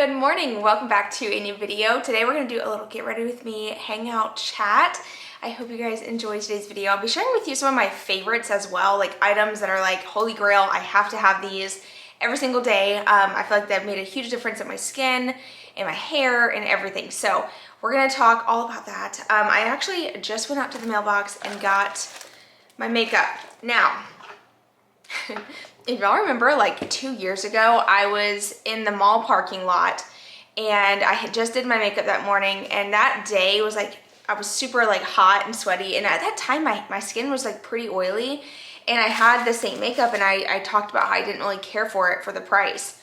Good morning, welcome back to a new video. Today we're going to do a little get ready with me hangout chat. I hope you guys enjoyed today's video. I'll be sharing with you some of my favorites as well, like items that are like holy grail. I have to have these every single day. I feel like they've made a huge difference in my skin, in my hair, and everything. So we're going to talk all about that. I actually just went out to the mailbox and got my makeup. Now, if y'all remember, like 2 years ago, I was in the mall parking lot and I had just did my makeup that morning, and that day was like, I was super like hot and sweaty, and at that time my skin was like pretty oily, and I had the same makeup, and I talked about how I didn't really care for it for the price.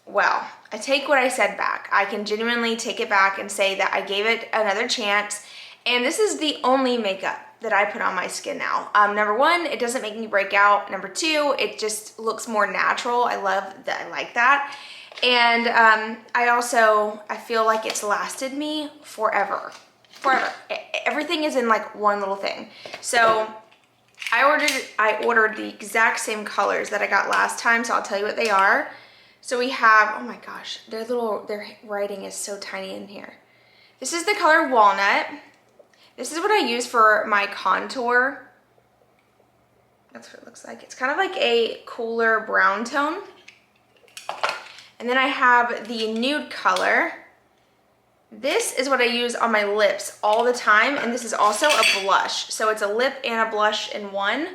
Well, I take what I said back. I can genuinely take it back and say that I gave it another chance, and this is the only makeup that I put on my skin now. Number one, it doesn't make me break out. Number two, it just looks more natural. I love that. I like that. And I feel like it's lasted me forever. Everything is in like one little thing. So I ordered the exact same colors that I got last time, so I'll tell you what they are. So we have, oh my gosh, their writing is so tiny in here. This is the color Walnut. This is what I use for my contour. That's what it looks like. It's kind of like a cooler brown tone. And then I have the nude color. This is what I use on my lips all the time, and this is also a blush. So it's a lip and a blush in one.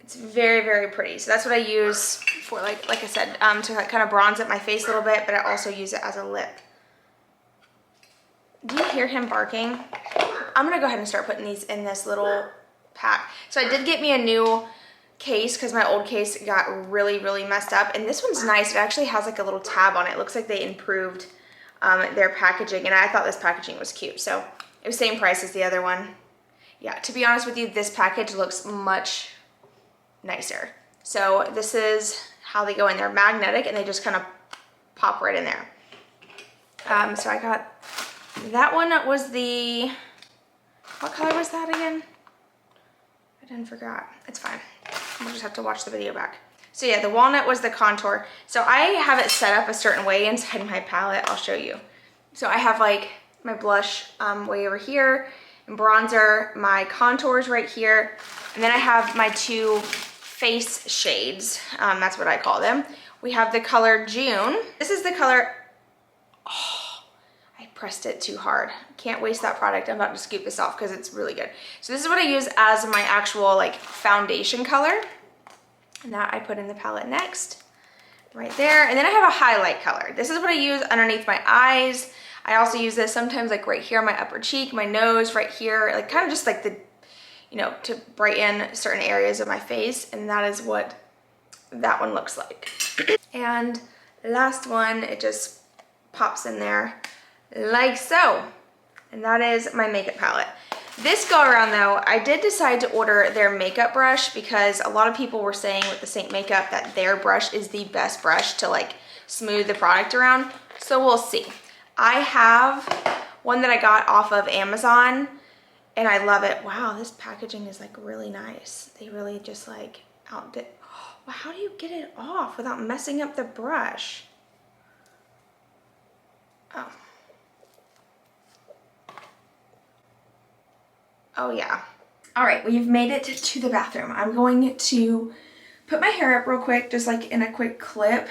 It's very, very pretty. So that's what I use for, like I said, to kind of bronze up my face a little bit, but I also use it as a lip. Do you hear him barking? I'm gonna go ahead and start putting these in this little pack. So I did get me a new case because my old case got really, really messed up. And this one's nice. It actually has like a little tab on it. It looks like they improved their packaging, and I thought this packaging was cute. So it was same price as the other one. Yeah, to be honest with you, this package looks much nicer. So this is how they go in. They're magnetic and they just kind of pop right in there. So I got, that one was the, what color was that again? I didn't forget. It's fine. We'll just have to watch the video back. So yeah, the walnut was the contour. So I have it set up a certain way inside my palette. I'll show you. So I have like my blush way over here, and bronzer, my contours right here, and then I have my two face shades. That's what I call them. We have the color June. This is the color, oh, I pressed it too hard. Can't waste that product. I'm about to scoop this off because it's really good. So this is what I use as my actual like foundation color. And that I put in the palette next, right there. And then I have a highlight color. This is what I use underneath my eyes. I also use this sometimes like right here on my upper cheek, my nose, right here, like kind of just like the, you know, to brighten certain areas of my face. And that is what that one looks like. And the last one, it just pops in there like so. And that is my makeup palette. This go around though, I did decide to order their makeup brush because a lot of people were saying with the Saint makeup that their brush is the best brush to like smooth the product around. So we'll see. I have one that I got off of Amazon and I love it. Wow, this packaging is like really nice. They really just like outdid. Wow, how do you get it off without messing up the brush? Oh. Oh yeah. All right, we've made it to the bathroom. I'm going to put my hair up real quick, just like in a quick clip,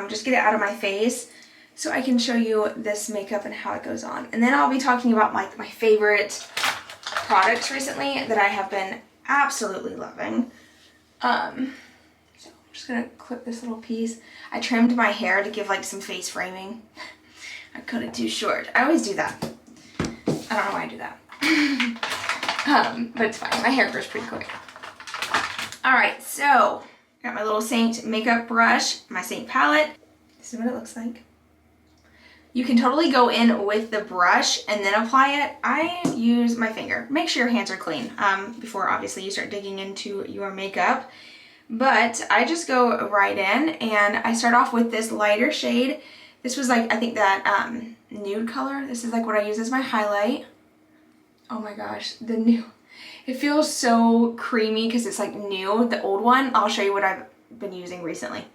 just get it out of my face so I can show you this makeup and how it goes on. And then I'll be talking about my favorite products recently that I have been absolutely loving. So I'm just gonna clip this little piece. I trimmed my hair to give like some face framing. I cut it too short. I always do that. I don't know why I do that. But it's fine. My hair grows pretty quick. All right, so got my little Saint makeup brush, my Saint palette. This is what it looks like. You can totally go in with the brush and then apply it. I use my finger. Make sure your hands are clean before obviously you start digging into your makeup. But I just go right in and I start off with this lighter shade. This was like, I think that nude color. This is like what I use as my highlight. Oh my gosh, the new, it feels so creamy because it's like new. The old one, I'll show you what I've been using recently.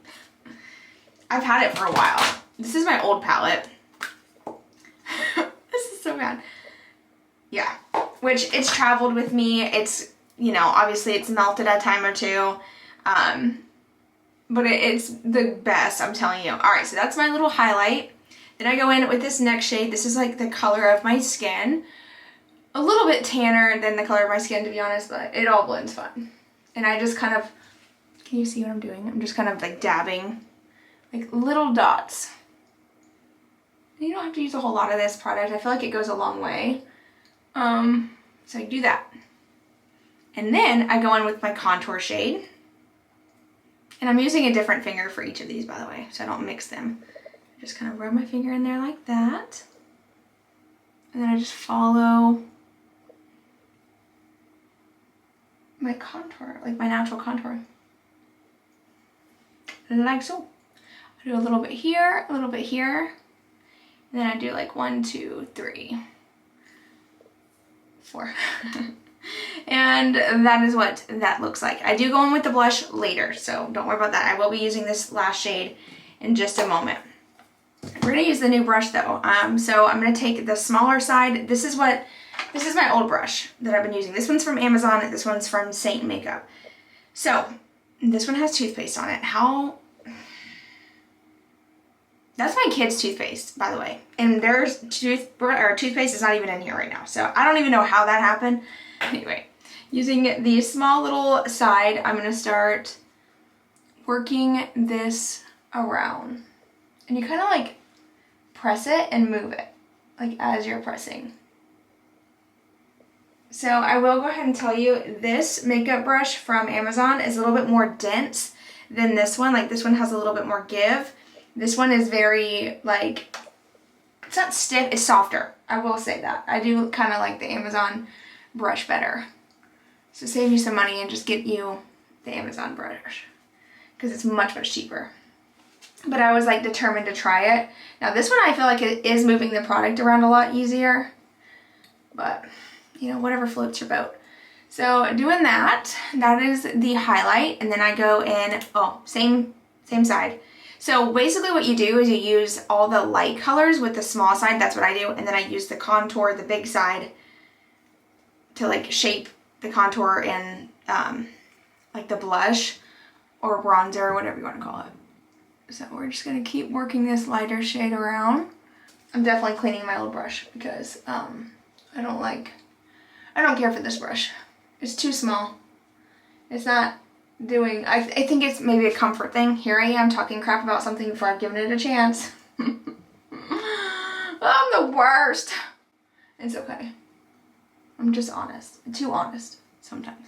I've had it for a while. This is my old palette. This is so bad. Yeah, which it's traveled with me. It's, you know, obviously it's melted a time or two. But it's the best, I'm telling you. All right, so that's my little highlight. Then I go in with this next shade. This is like the color of my skin. A little bit tanner than the color of my skin, to be honest, but it all blends fun. And I just kind of, can you see what I'm doing? I'm just kind of like dabbing, like little dots. You don't have to use a whole lot of this product. I feel like it goes a long way. So I do that. And then I go in with my contour shade. And I'm using a different finger for each of these, by the way, so I don't mix them. I just kind of rub my finger in there like that. And then I just follow my contour, like my natural contour. Like so. I do a little bit here, a little bit here. And then I do like 1, 2, 3, 4. And that is what that looks like. I do go in with the blush later, so don't worry about that. I will be using this last shade in just a moment. We're gonna use the new brush though. So I'm gonna take the smaller side. This is my old brush that I've been using. This one's from Amazon, this one's from Saint Makeup. So this one has toothpaste on it. That's my kid's toothpaste, by the way. And their toothpaste is not even in here right now. So I don't even know how that happened. Anyway, using the small little side, I'm gonna start working this around. And you kind of like press it and move it, like as you're pressing. So I will go ahead and tell you, this makeup brush from Amazon is a little bit more dense than this one. Like this one has a little bit more give. This one is very, like, it's not stiff, it's softer. I will say that. I do kind of like the Amazon brush better. So save you some money and just get you the Amazon brush, because it's much, much cheaper. But I was like determined to try it. Now this one I feel like it is moving the product around a lot easier. But, you know, whatever floats your boat. So doing that is the highlight. And then I go in, same side. So basically what you do is you use all the light colors with the small side. That's what I do. And then I use the contour, the big side, to like shape the contour and like the blush or bronzer or whatever you want to call it. So we're just going to keep working this lighter shade around. I'm definitely cleaning my old brush because I don't care for this brush. It's too small. It's not doing, I think it's maybe a comfort thing. Here I am talking crap about something before I've given it a chance. I'm the worst. It's okay. I'm just honest. Too honest sometimes.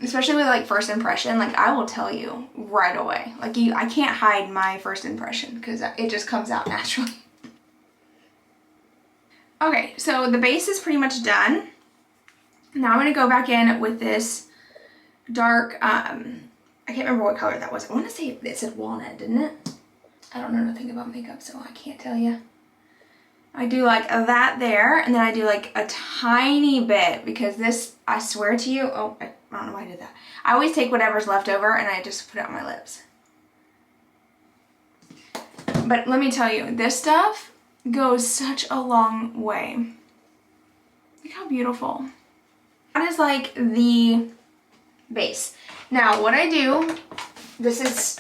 Especially with like first impression, like I will tell you right away. Like I can't hide my first impression because it just comes out naturally. Okay, so the base is pretty much done. Now I'm gonna go back in with this dark, I can't remember what color that was. I want to say it said walnut, didn't it? I don't know nothing about makeup, so I can't tell you. I do like that there, and then I do like a tiny bit because this, I swear to you, I don't know why I did that. I always take whatever's left over and I just put it on my lips. But let me tell you, this stuff goes such a long way. Look how beautiful. That is like the base. Now what I do, this is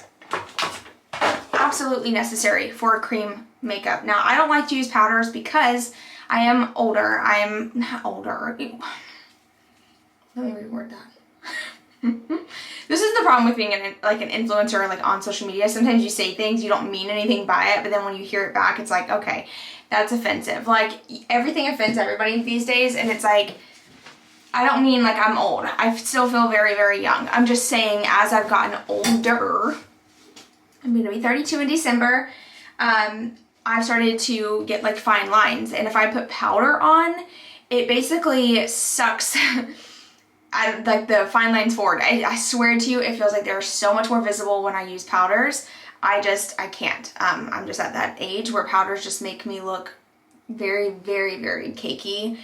absolutely necessary for a cream makeup. Now I don't like to use powders because I am older. I'm not older. Let me reword that. This is the problem with being an influencer like on social media. Sometimes you say things, you don't mean anything by it, but then when you hear it back, it's like, okay, that's offensive. Like everything offends everybody these days, and it's like, I don't mean like I'm old. I still feel very, very young. I'm just saying as I've gotten older, I'm gonna be 32 in December, I've started to get like fine lines. And if I put powder on, it basically sucks like the fine lines forward. I swear to you, it feels like they're so much more visible when I use powders. I can't. I'm just at that age where powders just make me look very, very, very cakey.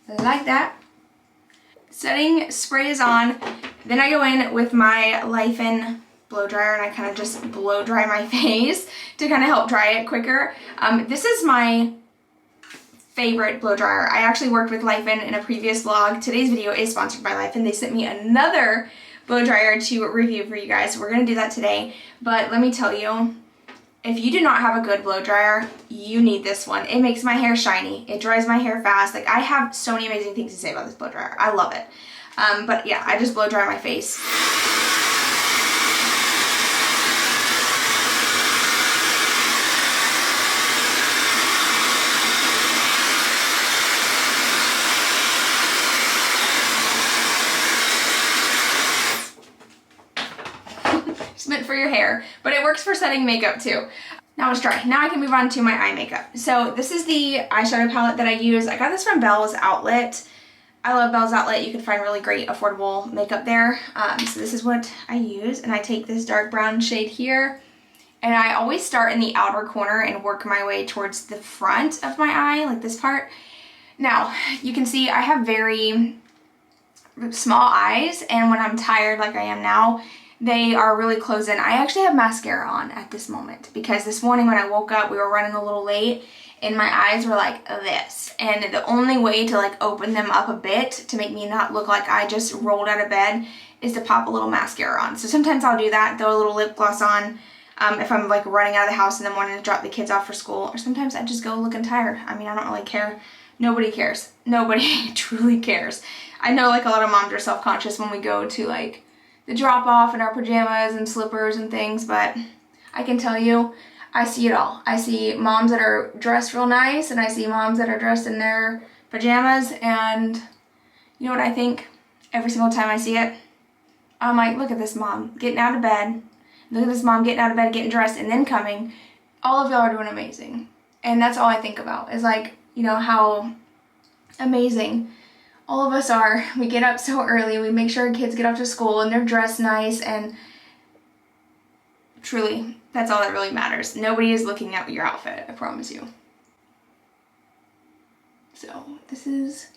Like that. Setting spray is on. Then I go in with my Life In blow dryer and I kind of just blow dry my face to kind of help dry it quicker. This is my favorite blow dryer. I actually worked with Lifin in a previous vlog. Today's video is sponsored by Lifin. They sent me another blow dryer to review for you guys. So we're gonna do that today. But let me tell you, if you do not have a good blow dryer, you need this one. It makes my hair shiny. It dries my hair fast. Like, I have so many amazing things to say about this blow dryer. I love it. But yeah, I just blow dry my face. It's meant for your hair, but it works for setting makeup too. Now it's dry. Now I can move on to my eye makeup. So this is the eyeshadow palette that I use. I got this from Belle's Outlet. I love Belle's Outlet. You can find really great affordable makeup there. So this is what I use, and I take this dark brown shade here, and I always start in the outer corner and work my way towards the front of my eye, like this part. Now, you can see I have very small eyes, and when I'm tired like I am now, they are really closed in. I actually have mascara on at this moment because this morning when I woke up, we were running a little late and my eyes were like this. And the only way to like open them up a bit to make me not look like I just rolled out of bed is to pop a little mascara on. So sometimes I'll do that, throw a little lip gloss on if I'm like running out of the house in the morning to drop the kids off for school. Or sometimes I just go looking tired. I mean, I don't really care. Nobody cares. Nobody truly cares. I know like a lot of moms are self-conscious when we go to like the drop off in our pajamas and slippers and things, but I can tell you, I see it all. I see moms that are dressed real nice, and I see moms that are dressed in their pajamas, and you know what I think every single time I see it? I'm like, look at this mom getting out of bed. Look at this mom getting out of bed, getting dressed, and then coming. All of y'all are doing amazing. And that's all I think about is like, you know, how amazing all of us are. We get up so early, we make sure our kids get off to school and they're dressed nice, and truly, that's all that really matters. Nobody is looking at your outfit, I promise you. So this is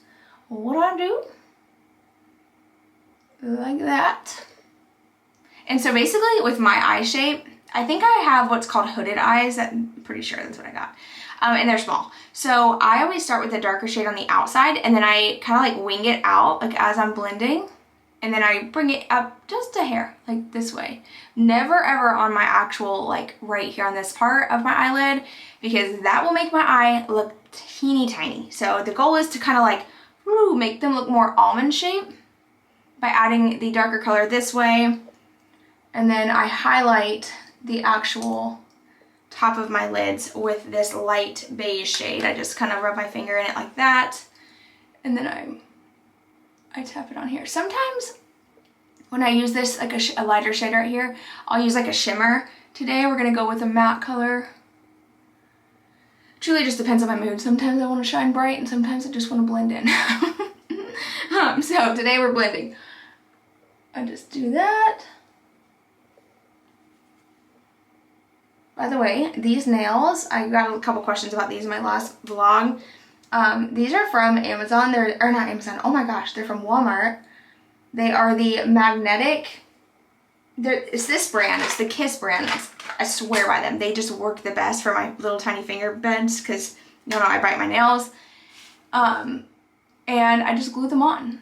what I do, like that. And so basically with my eye shape, I think I have what's called hooded eyes. I'm pretty sure that's what I got. And they're small. So I always start with the darker shade on the outside, and then I kind of like wing it out like as I'm blending, and then I bring it up just a hair, like this way. Never ever on my actual, like right here on this part of my eyelid, because that will make my eye look teeny tiny. So the goal is to kind of like make them look more almond shape by adding the darker color this way, and then I highlight the actual top of my lids with this light beige shade. I just kind of rub my finger in it like that, and then I tap it on here. Sometimes when I use this, like a lighter shade right here, I'll use like a shimmer. Today we're gonna go with a matte color. Truly just depends on my mood. Sometimes I want to shine bright, and sometimes I just want to blend in. So today we're blending. I just do that. By the way, these nails, I got a couple questions about these in my last vlog. These are from Amazon. Or not Amazon, oh my gosh, they're from Walmart. They are the magnetic, it's this brand, it's the Kiss brand. I swear by them. They just work the best for my little tiny finger bends because, you know, I bite my nails. And I just glue them on.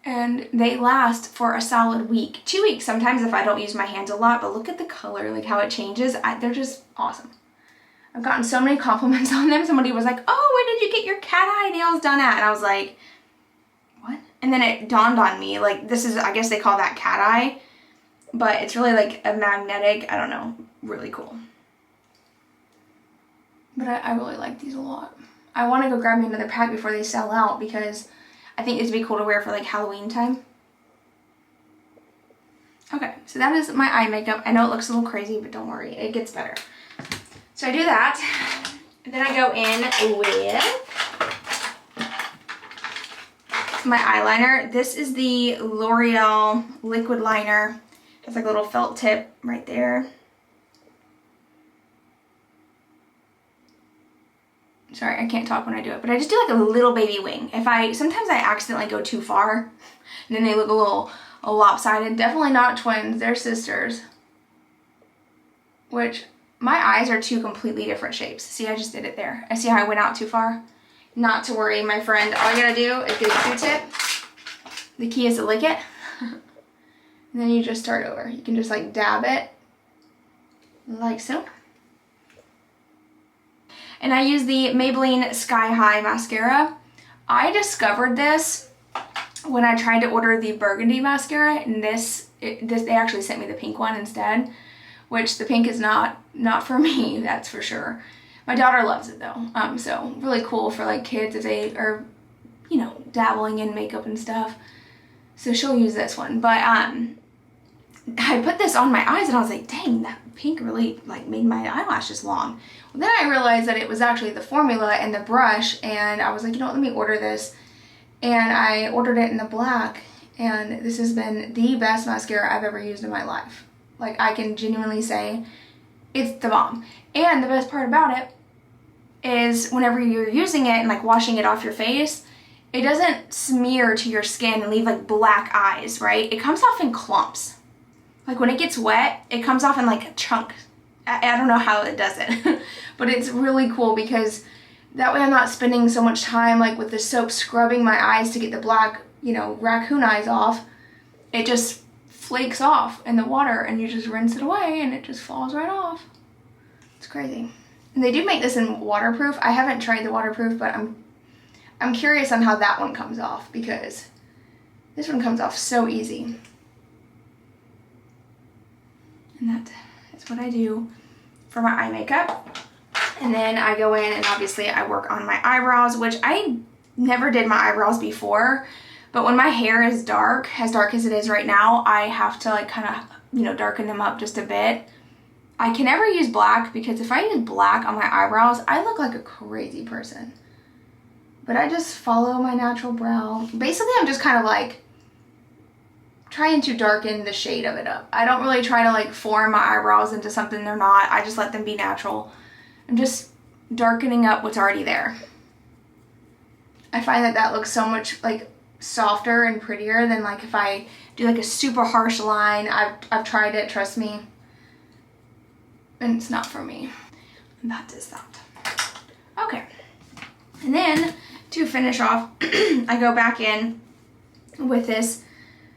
And they last for a solid week, 2 weeks sometimes if I don't use my hands a lot, but look at the color, like how it changes. They're just awesome. I've gotten so many compliments on them. Somebody was like, oh, where did you get your cat eye nails done at? And I was like, what? And then it dawned on me, like this is, I guess they call that cat eye, but it's really like a magnetic, I don't know, really cool. But I really like these a lot. I want to go grab me another pack before they sell out because I think this would be cool to wear for like Halloween time. Okay, so that is my eye makeup. I know it looks a little crazy, but don't worry, it gets better. So I do that, and then I go in with my eyeliner. This is the L'Oreal liquid liner. It's like a little felt tip right there. Sorry, I can't talk when I do it, but I just do like a little baby wing. Sometimes I accidentally go too far, and then they look a little lopsided. Definitely not twins, they're sisters. which my eyes are two completely different shapes. See, I just did it there. I see how I went out too far. Not to worry, my friend. All you gotta do is get a Q-tip. The key is to lick it. And then you just start over. You can just like dab it like so. And I use the Maybelline Sky High mascara. I discovered this when I tried to order the burgundy mascara, and they actually sent me the pink one instead, which the pink is not for me, that's for sure. My daughter loves it though, so really cool for like kids if they are, you know, dabbling in makeup and stuff. So she'll use this one, but I put this on my eyes and I was like, dang, that pink really like made my eyelashes long. Well, then I realized that it was actually the formula and the brush, and I was like, you know what, let me order this. And I ordered it in the black, and this has been the best mascara I've ever used in my life. Like, I can genuinely say it's the bomb. And the best part about it is whenever you're using it and like washing it off your face, it doesn't smear to your skin and leave like black eyes, right? It comes off in clumps. Like when it gets wet, it comes off in like a chunk. I don't know how it does it, but it's really cool because that way I'm not spending so much time like with the soap scrubbing my eyes to get the black, you know, raccoon eyes off. It just flakes off in the water and you just rinse it away and it just falls right off. It's crazy. And they do make this in waterproof. I haven't tried the waterproof, but I'm curious on how that one comes off because this one comes off so easy. And that is what I do for my eye makeup. And then I go in and obviously I work on my eyebrows, which I never did my eyebrows before. But when my hair is dark as it is right now, I have to like kind of, you know, darken them up just a bit. I can never use black because if I use black on my eyebrows, I look like a crazy person. But I just follow my natural brow. Basically, I'm just kind of like trying to darken the shade of it up. I don't really try to like form my eyebrows into something they're not. I just let them be natural. I'm just darkening up what's already there. I find that that looks so much like softer and prettier than like if I do like a super harsh line. I've tried it, trust me. And it's not for me. And that is that. Okay. And then to finish off, I go back in with this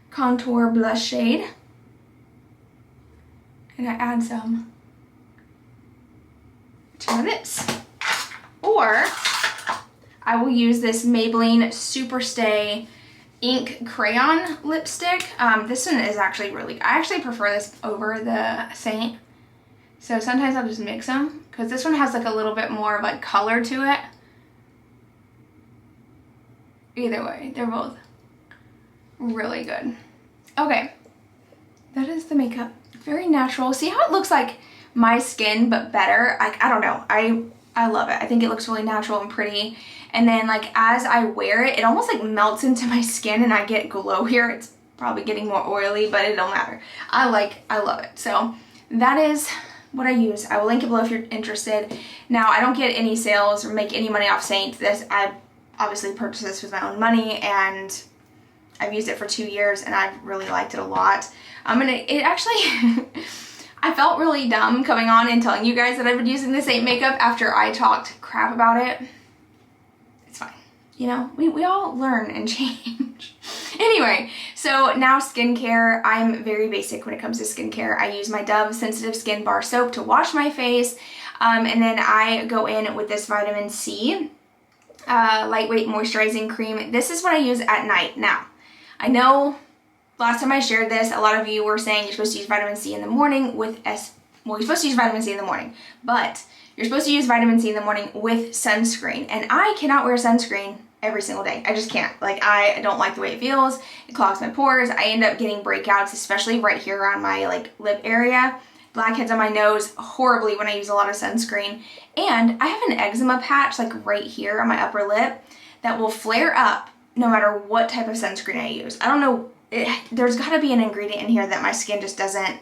contour blush shade. And I add some to my lips. Or I will use this Maybelline Superstay Ink Crayon Lipstick. This one is actually really, I actually prefer this over the Saint. So sometimes I'll just mix them because this one has like a little bit more of like color to it. Either way, they're both really good. Okay, that is the makeup. Very natural. See how it looks like my skin but better? Like, I don't know. I love it. I think it looks really natural and pretty. And then like as I wear it, it almost like melts into my skin and I get glow here. It's probably getting more oily, but it don't matter. I love it. So that is what I use. I will link it below if you're interested. Now, I don't get any sales or make any money off Saint. I obviously purchased this with my own money, and I've used it for 2 years, and I've really liked it a lot. It actually, I felt really dumb coming on and telling you guys that I've been using the Saint makeup after I talked crap about it. It's fine. You know, we all learn and change. Anyway, so now skincare. I'm very basic when it comes to skincare. I use my Dove Sensitive Skin Bar Soap to wash my face, and then I go in with this vitamin C lightweight moisturizing cream. This is what I use at night. Now, I know last time I shared this, a lot of you were saying you're supposed to use vitamin C in the morning with well, you're supposed to use vitamin C in the morning, but you're supposed to use vitamin C in the morning with sunscreen, and I cannot wear sunscreen every single day. I just can't. Like, I don't like the way it feels. It clogs my pores. I end up getting breakouts, especially right here around my like lip area. Blackheads on my nose horribly when I use a lot of sunscreen. And I have an eczema patch like right here on my upper lip that will flare up no matter what type of sunscreen I use. I don't know. There's got to be an ingredient in here that my skin just doesn't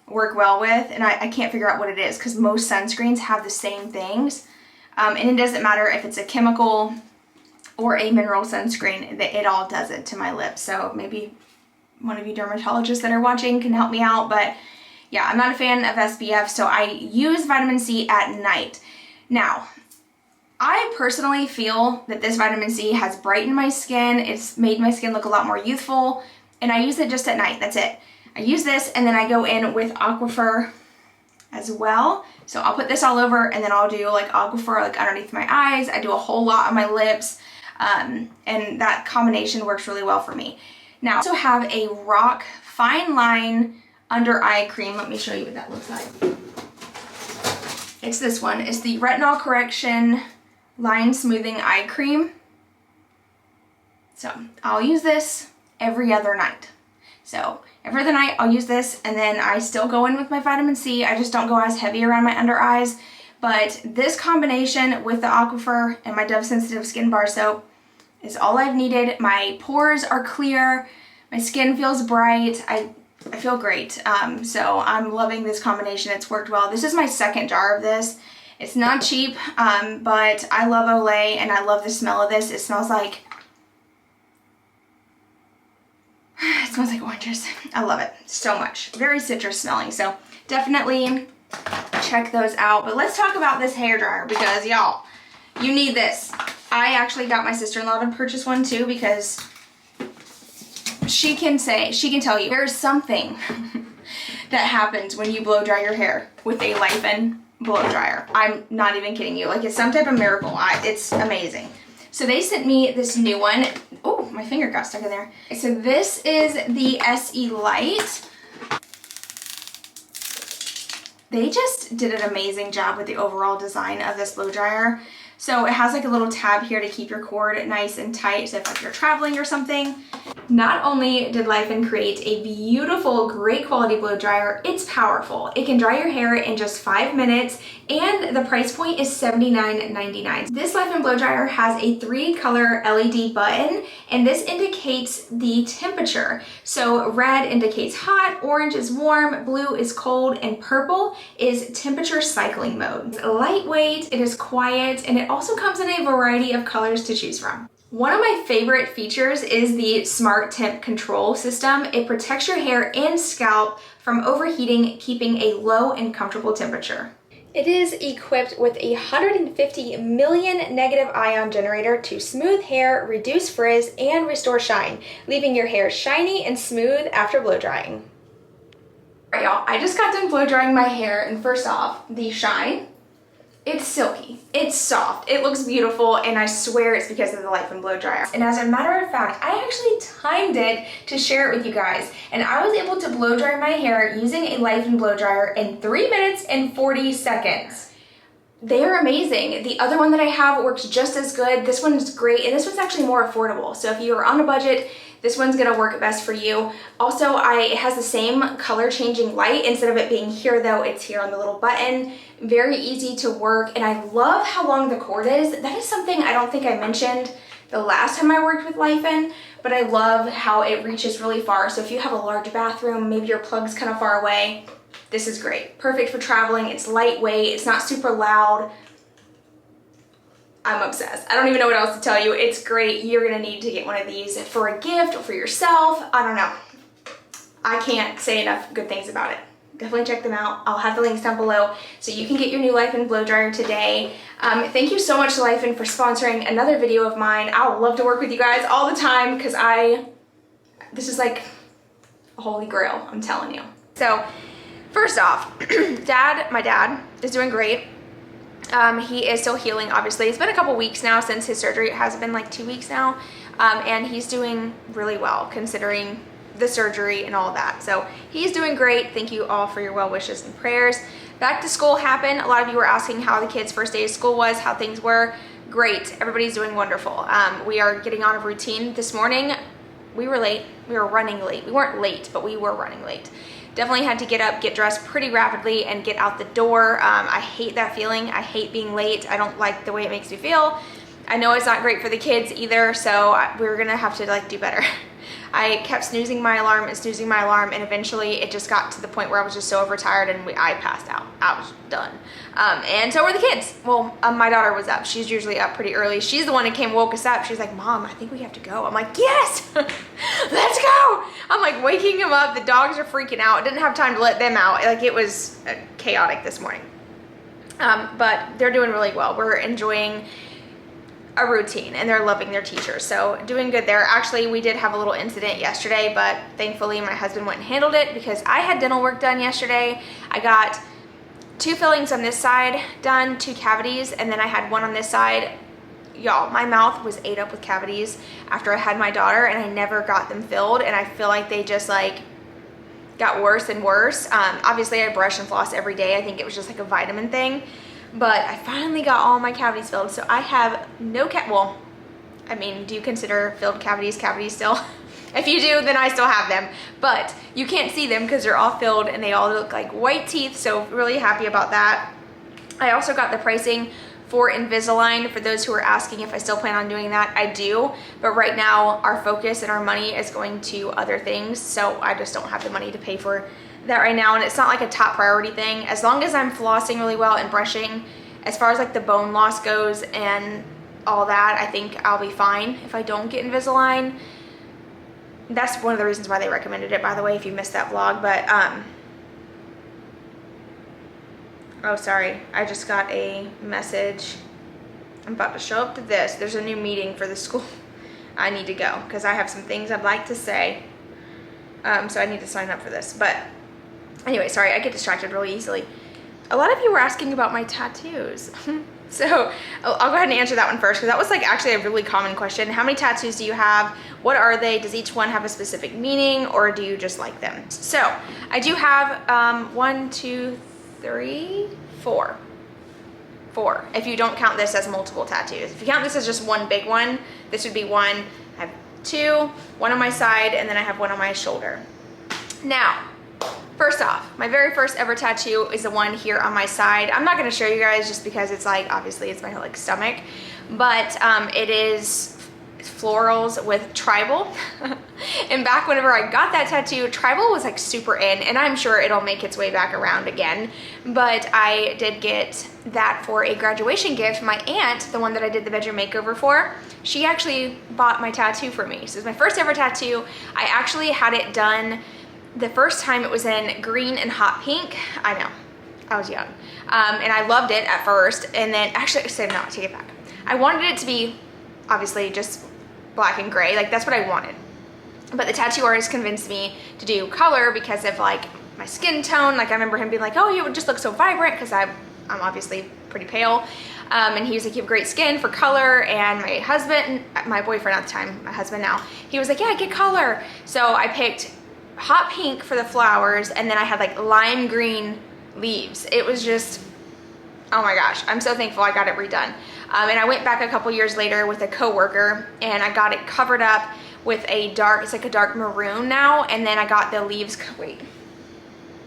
work well with, and I can't figure out what it is because most sunscreens have the same things. And it doesn't matter if it's a chemical or a mineral sunscreen, it all does it to my lips. So maybe one of you dermatologists that are watching can help me out, but yeah, I'm not a fan of SPF, so I use vitamin C at night. Now, I personally feel that this vitamin C has brightened my skin. It's made my skin look a lot more youthful, and I use it just at night. That's it. I use this, and then I go in with AQUAFOR as well. So I'll put this all over, and then I'll do like AQUAFOR like underneath my eyes. I do a whole lot on my lips, and that combination works really well for me. Now, I also have a ROC Fine Line Under Eye Cream. Let me show you what that looks like. It's this one. It's the Retinol Correction Line Smoothing Eye Cream. So I'll use this every other night. So every other night I'll use this, and then I still go in with my vitamin C. I just don't go as heavy around my under eyes. But this combination with the AQUAFOR and my Dove Sensitive Skin Bar Soap is all I've needed. My pores are clear. My skin feels bright. I feel great. So I'm loving this combination. It's worked well. This is my second jar of this. It's not cheap, but I love Olay, and I love the smell of this. It smells like oranges. I love it so much. Very citrus smelling, so definitely check those out. But let's talk about this hair dryer, because y'all, you need this. I actually got my sister-in-law to purchase one too, because she can tell you there's something that happens when you blow dry your hair with a Life-In blow dryer. I'm not even kidding you. Like, it's some type of miracle. It's amazing. So they sent me this new one. Oh, my finger got stuck in there. So this is the SE Light. They just did an amazing job with the overall design of this blow dryer. So it has like a little tab here to keep your cord nice and tight, so if you're traveling or something. Not only did Life-In create a beautiful, great quality blow dryer, it's powerful. It can dry your hair in just 5 minutes, and the price point is $79.99. This Life-In blow dryer has a 3-color LED button, and this indicates the temperature. So red indicates hot, orange is warm, blue is cold, and purple is temperature cycling mode. It's lightweight, it is quiet, and it also comes in a variety of colors to choose from. One of my favorite features is the Smart Temp Control system. It protects your hair and scalp from overheating, keeping a low and comfortable temperature. It is equipped with a 150 million negative ion generator to smooth hair, reduce frizz, and restore shine, leaving your hair shiny and smooth after blow drying. All right, y'all, I just got done blow drying my hair, and first off, the shine. It's silky, it's soft, it looks beautiful, and I swear it's because of the Life-In blow dryer. And as a matter of fact, I actually timed it to share it with you guys, and I was able to blow dry my hair using a Life-In blow dryer in 3 minutes and 40 seconds. They are amazing. The other one that I have works just as good. This one's great, and this one's actually more affordable. So if you're on a budget, this one's gonna work best for you. Also, it has the same color changing light. Instead of it being here though, it's here on the little button. Very easy to work, and I love how long the cord is. That is something I don't think I mentioned the last time I worked with Life-In, but I love how it reaches really far. So if you have a large bathroom, maybe your plug's kind of far away, this is great. Perfect for traveling. It's lightweight, it's not super loud. I'm obsessed. I don't even know what else to tell you. It's great. You're gonna need to get one of these for a gift or for yourself. I don't know. I can't say enough good things about it. Definitely check them out. I'll have the links down below so you can get your new Life-In blow dryer today. Thank you so much to Life-In for sponsoring another video of mine. I would love to work with you guys all the time, because this is like a holy grail, I'm telling you. So first off, my dad is doing great. He is still healing, obviously. It's been a couple weeks now since his surgery. It has been like 2 weeks now. And he's doing really well considering the surgery and all of that. So he's doing great. Thank you all for your well wishes and prayers. Back to school happened. A lot of you were asking how the kids' first day of school was, how things were. Great. Everybody's doing wonderful. We are getting on a routine. This morning, we were late. We were running late. We weren't late, but we were running late. Definitely had to get up, get dressed pretty rapidly, and get out the door. I hate that feeling. I hate being late. I don't like the way it makes me feel. I know it's not great for the kids either, so we're gonna have to like do better. I kept snoozing my alarm and snoozing my alarm, and eventually it just got to the point where I was just so overtired and I passed out. I was done. And so were the kids. Well, my daughter was up. She's usually up pretty early. She's the one that woke us up. She's like, Mom, I think we have to go. I'm like, yes, let's go. I'm like waking them up. The dogs are freaking out. I didn't have time to let them out. Like, it was chaotic this morning. But they're doing really well. We're enjoying a routine and they're loving their teachers, so doing good there. Actually, we did have a little incident yesterday, but thankfully my husband went and handled it because I had dental work done yesterday. I got 2 fillings on this side done, 2 cavities, and then I had 1 on this side. Y'all, my mouth was ate up with cavities after I had my daughter, and I never got them filled, and I feel like they just like got worse and worse. Obviously I brush and floss every day. I think it was just like a vitamin thing. But I finally got all my cavities filled, so I have no well, I mean, do you consider filled cavities still? If you do, then I still have them, but you can't see them because they're all filled and they all look like white teeth, so really happy about that. I also got the pricing for Invisalign. For those who are asking if I still plan on doing that, I do, but right now our focus and our money is going to other things, so I just don't have the money to pay for that right now, and it's not like a top priority thing. As long as I'm flossing really well and brushing, as far as like the bone loss goes and all that, I think I'll be fine if I don't get Invisalign. That's one of the reasons why they recommended it, by the way, if you missed that vlog. But oh, sorry, I just got a message. I'm about to show up to this. There's a new meeting for the school. I need to go because I have some things I'd like to say, so I need to sign up for this. But anyway, sorry, I get distracted really easily. A lot of you were asking about my tattoos. So I'll go ahead and answer that one first, because that was like actually a really common question. How many tattoos do you have? What are they? Does each one have a specific meaning, or do you just like them? So I do have 1, 2, 3, 4. 4, if you don't count this as multiple tattoos. If you count this as just one big one, this would be 1. I have 2, 1 on my side, and then I have 1 on my shoulder. Now, first off, my very first ever tattoo is the one here on my side. I'm not going to show you guys just because it's like, obviously it's my like stomach, but it is florals with tribal. And back whenever I got that tattoo, tribal was like super in, and I'm sure it'll make its way back around again. But I did get that for a graduation gift. My aunt, the one that I did the bedroom makeover for, she actually bought my tattoo for me. So it's my first ever tattoo. I actually had it done the first time. It was in green and hot pink. I know, I was young. And I loved it at first. And then, actually, no, take it back. I wanted it to be, obviously, just black and gray. Like, that's what I wanted. But the tattoo artist convinced me to do color because of, like, my skin tone. Like, I remember him being like, oh, you would just look so vibrant, because I'm obviously pretty pale. And he was like, you have great skin for color. And my husband, my boyfriend at the time, my husband now, he was like, yeah, get color. So I picked hot pink for the flowers, and then I had like lime green leaves. It was just, oh my gosh, I'm so thankful I got it redone. And I went back a couple years later with a coworker, and I got it covered up with a dark, it's like a dark maroon now, and then I got the leaves, wait,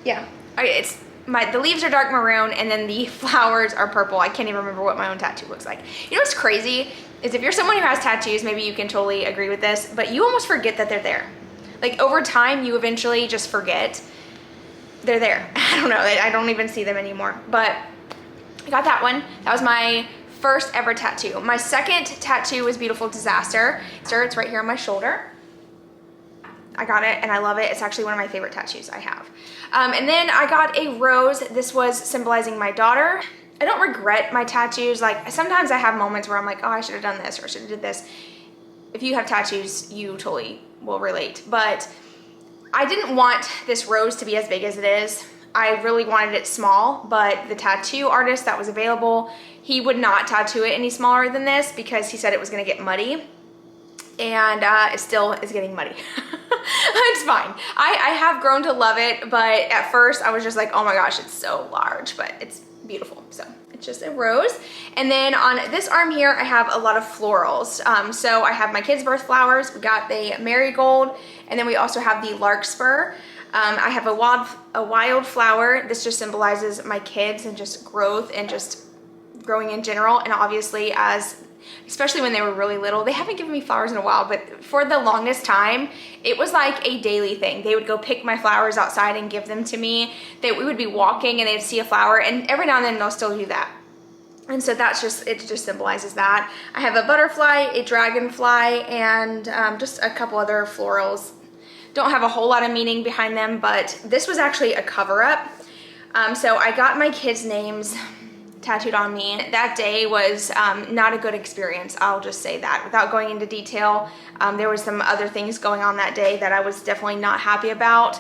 yeah, it's the leaves are dark maroon, and then the flowers are purple. I can't even remember what my own tattoo looks like. You know what's crazy is, if you're someone who has tattoos, maybe you can totally agree with this, but you almost forget that they're there. Like, over time, you eventually just forget they're there. I don't know, I don't even see them anymore. But I got that one. That was my first ever tattoo. My second tattoo was Beautiful Disaster. It's right here on my shoulder. I got it and I love it. It's actually one of my favorite tattoos I have. And then I got a rose. This was symbolizing my daughter. I don't regret my tattoos. Like, sometimes I have moments where I'm like, oh, I should have done this, or I should have did this. If you have tattoos, you totally will relate. But I didn't want this rose to be as big as it is. I really wanted it small, but the tattoo artist that was available, he would not tattoo it any smaller than this because he said it was gonna get muddy. And it still is getting muddy. It's fine. I have grown to love it, but at first I was just like, oh my gosh, it's so large, but it's beautiful. So it's just a rose. And then on this arm here, I have a lot of florals. So I have my kids' birth flowers. We got the marigold, and then we also have the larkspur. I have a wild flower. This just symbolizes my kids and just growth and just growing in general. And obviously, as especially when they were really little. They haven't given me flowers in a while, but for the longest time, it was like a daily thing. They would go pick my flowers outside and give them to me. We would be walking and they'd see a flower, and every now and then they'll still do that. And so that's just, it just symbolizes that. I have a butterfly, a dragonfly, and just a couple other florals. Don't have a whole lot of meaning behind them, but this was actually a cover-up. So I got my kids' names tattooed on me. That day was not a good experience, I'll just say that. Without going into detail, there was some other things going on that day that I was definitely not happy about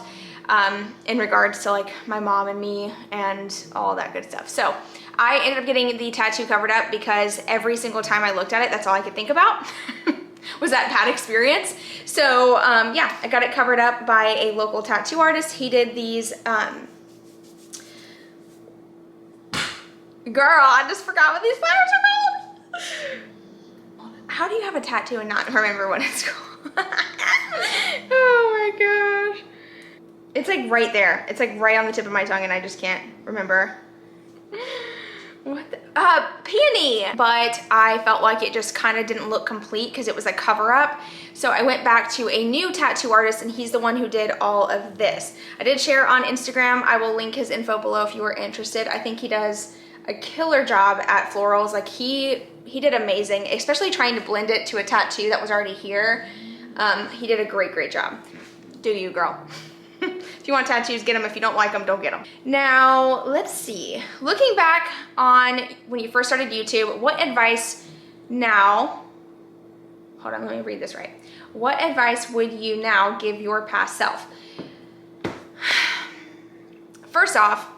in regards to like my mom and me and all that good stuff. So I ended up getting the tattoo covered up because every single time I looked at it, that's all I could think about was that bad experience. So yeah, I got it covered up by a local tattoo artist. He did these, girl, I just forgot what these flowers are called. How do you have a tattoo and not remember what it's called? Oh my gosh. It's like right there. It's like right on the tip of my tongue and I just can't remember. What the, peony. But I felt like it just kind of didn't look complete because it was a cover up. So I went back to a new tattoo artist and he's the one who did all of this. I did share on Instagram. I will link his info below if you are interested. I think he does a killer job at florals. Like he did amazing, especially trying to blend it to a tattoo that was already here. He did a great job. Do you, girl? If you want tattoos, get them. If you don't like them, don't get them. Now, let's see. Looking back on when you first started YouTube, what advice now, hold on, let me read this right. What advice would you now give your past self? First off,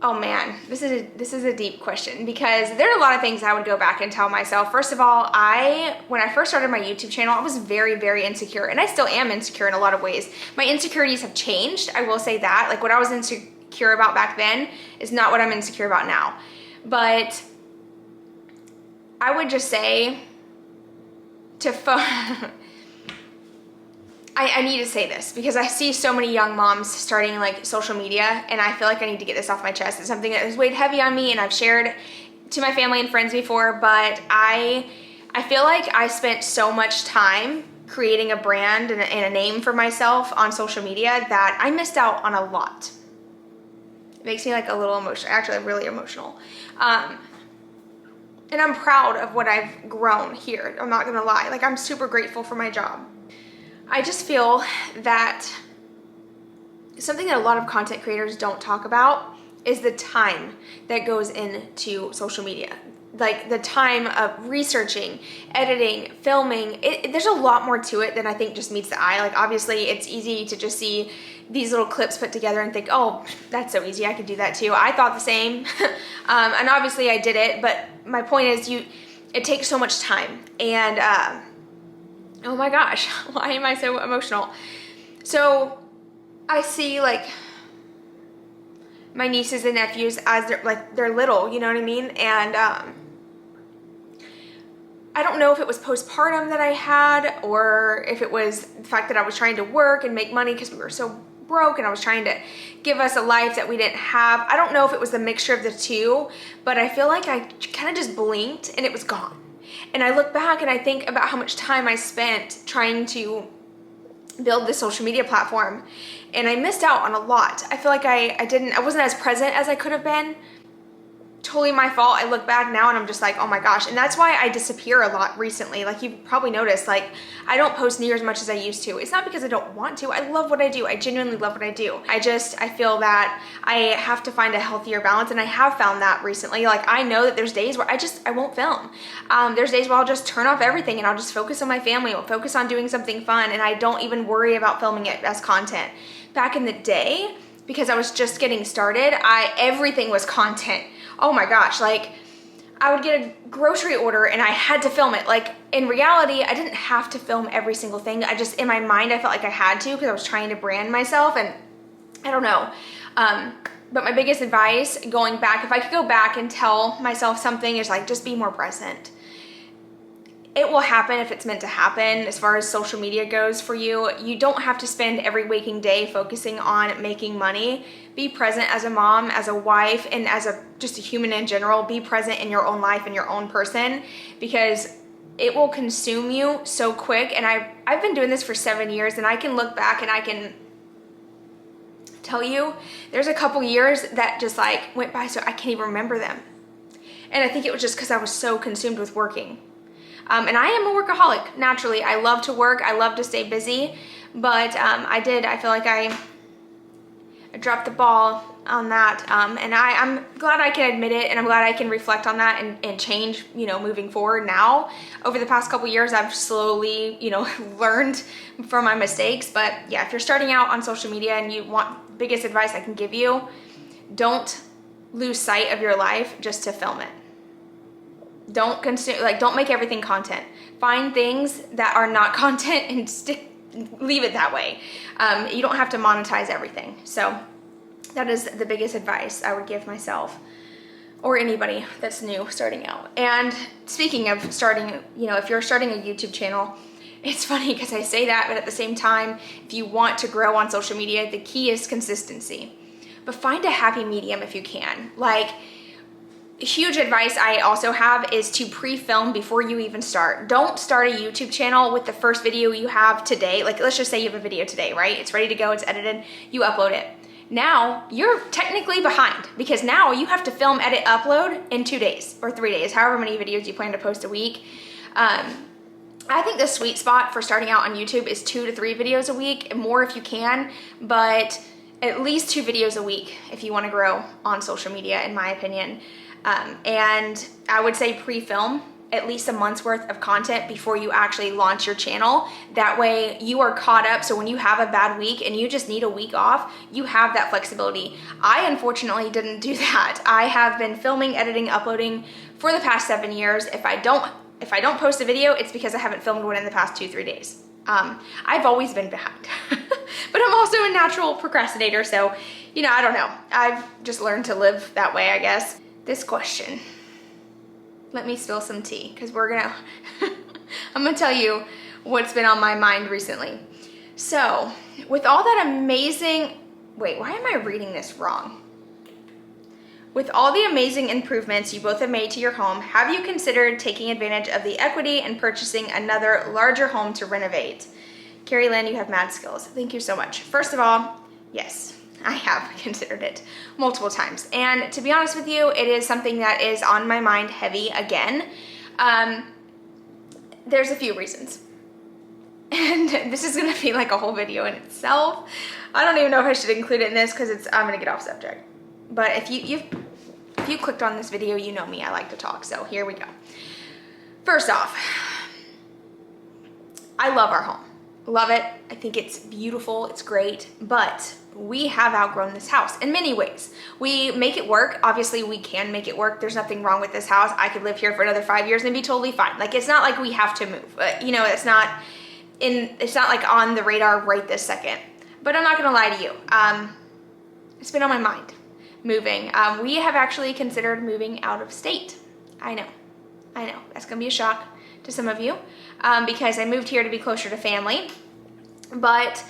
oh man, this is a deep question because there are a lot of things I would go back and tell myself. First of all, when I first started my YouTube channel, I was very insecure, and I still am insecure in a lot of ways. My insecurities have changed, I will say that. Like what I was insecure about back then is not what I'm insecure about now. But I would just say I need to say this because I see so many young moms starting like social media, and I feel like I need to get this off my chest. It's something that has weighed heavy on me and I've shared to my family and friends before, but I feel like I spent so much time creating a brand and a name for myself on social media that I missed out on a lot. It makes me like a little emotional, actually really emotional. And I'm proud of what I've grown here. I'm not gonna lie, like I'm super grateful for my job. I just feel that something that a lot of content creators don't talk about is the time that goes into social media. Like the time of researching, editing, filming. There's a lot more to it than I think just meets the eye. Like obviously it's easy to just see these little clips put together and think, oh, that's so easy, I could do that too. I thought the same. And obviously I did it, but my point is it takes so much time. And oh my gosh, why am I so emotional? So I see like my nieces and nephews as they're little, you know what I mean? And I don't know if it was postpartum that I had or if it was the fact that I was trying to work and make money because we were so broke and I was trying to give us a life that we didn't have. I don't know if it was the mixture of the two, but I feel like I kind of just blinked and it was gone. And I look back and I think about how much time I spent trying to build this social media platform, and I missed out on a lot. I feel like I wasn't as present as I could have been. Totally my fault. I look back now and I'm just like, oh my gosh. And that's why I disappear a lot recently. Like you've probably noticed, like I don't post near as much as I used to. It's not because I don't want to. I love what I do. I genuinely love what I do. I feel that I have to find a healthier balance, and I have found that recently. Like I know that there's days where I won't film. There's days where I'll just turn off everything and I'll just focus on my family. I'll focus on doing something fun, and I don't even worry about filming it as content. Back in the day, because I was just getting started, everything was content. Oh my gosh, like I would get a grocery order and I had to film it. Like in reality, I didn't have to film every single thing. In my mind, I felt like I had to because I was trying to brand myself, and I don't know. But my biggest advice going back, if I could go back and tell myself something, is like just be more present. it will happen if it's meant to happen. As far as social media goes for you, you don't have to spend every waking day focusing on making money. Be present as a mom, as a wife, and as just a human in general. Be present in your own life and your own person, because it will consume you so quick. And I've been doing this for 7 years, and I can look back and I can tell you there's a couple years that just like went by so I can't even remember them. And I think it was just because I was so consumed with working. And I am a workaholic, naturally. I love to work, I love to stay busy, but I feel like I dropped the ball on that. And I'm glad I can admit it, and I'm glad I can reflect on that and change, you know, moving forward now. Over the past couple years, I've slowly, you know, learned from my mistakes. But yeah, if you're starting out on social media and you want, biggest advice I can give you, don't lose sight of your life just to film it. Don't make everything content. Find things that are not content and leave it that way. You don't have to monetize everything. So that is the biggest advice I would give myself or anybody that's new starting out. And speaking of starting, you know, if you're starting a YouTube channel, it's funny because I say that, but at the same time, if you want to grow on social media, the key is consistency. But find a happy medium if you can. Like, huge advice I also have is to pre-film before you even start. Don't start a YouTube channel with the first video you have today. Like, let's just say you have a video today, right? It's ready to go, it's edited, you upload it. Now you're technically behind, because now you have to film, edit, upload in 2 days or 3 days, however many videos you plan to post a week. I think the sweet spot for starting out on YouTube is 2 to 3 videos a week, more if you can, but at least 2 videos a week if you want to grow on social media, in my opinion. And I would say pre-film at least a month's worth of content before you actually launch your channel. That way you are caught up, so when you have a bad week and you just need a week off, you have that flexibility. I unfortunately didn't do that. I have been filming, editing, uploading for the past 7 years. If I don't post a video, it's because I haven't filmed one in the past 2-3 days. I've always been behind, but I'm also a natural procrastinator, so, you know, I don't know. I've just learned to live that way, I guess. This question, let me spill some tea, because I'm gonna tell you what's been on my mind recently. So, with all that amazing, wait, why am I reading this wrong? With all the amazing improvements you both have made to your home, have you considered taking advantage of the equity and purchasing another larger home to renovate? Karrie, Lynn, you have mad skills. Thank you so much. First of all, yes, I have considered it multiple times. And to be honest with you, it is something that is on my mind heavy again. There's a few reasons. And this is gonna be like a whole video in itself. I don't even know if I should include it in this because I'm gonna get off subject. But if you clicked on this video, you know me, I like to talk, so here we go. First off, I love our home. Love it. I think it's beautiful, it's great, but we have outgrown this house in many ways. We make it work. Obviously, we can make it work. There's nothing wrong with this house. I could live here for another 5 years and be totally fine. Like, it's not like we have to move. You know, it's not like on the radar right this second. But I'm not gonna lie to you. It's been on my mind, moving. We have actually considered moving out of state. I know. That's gonna be a shock to some of you, because I moved here to be closer to family. But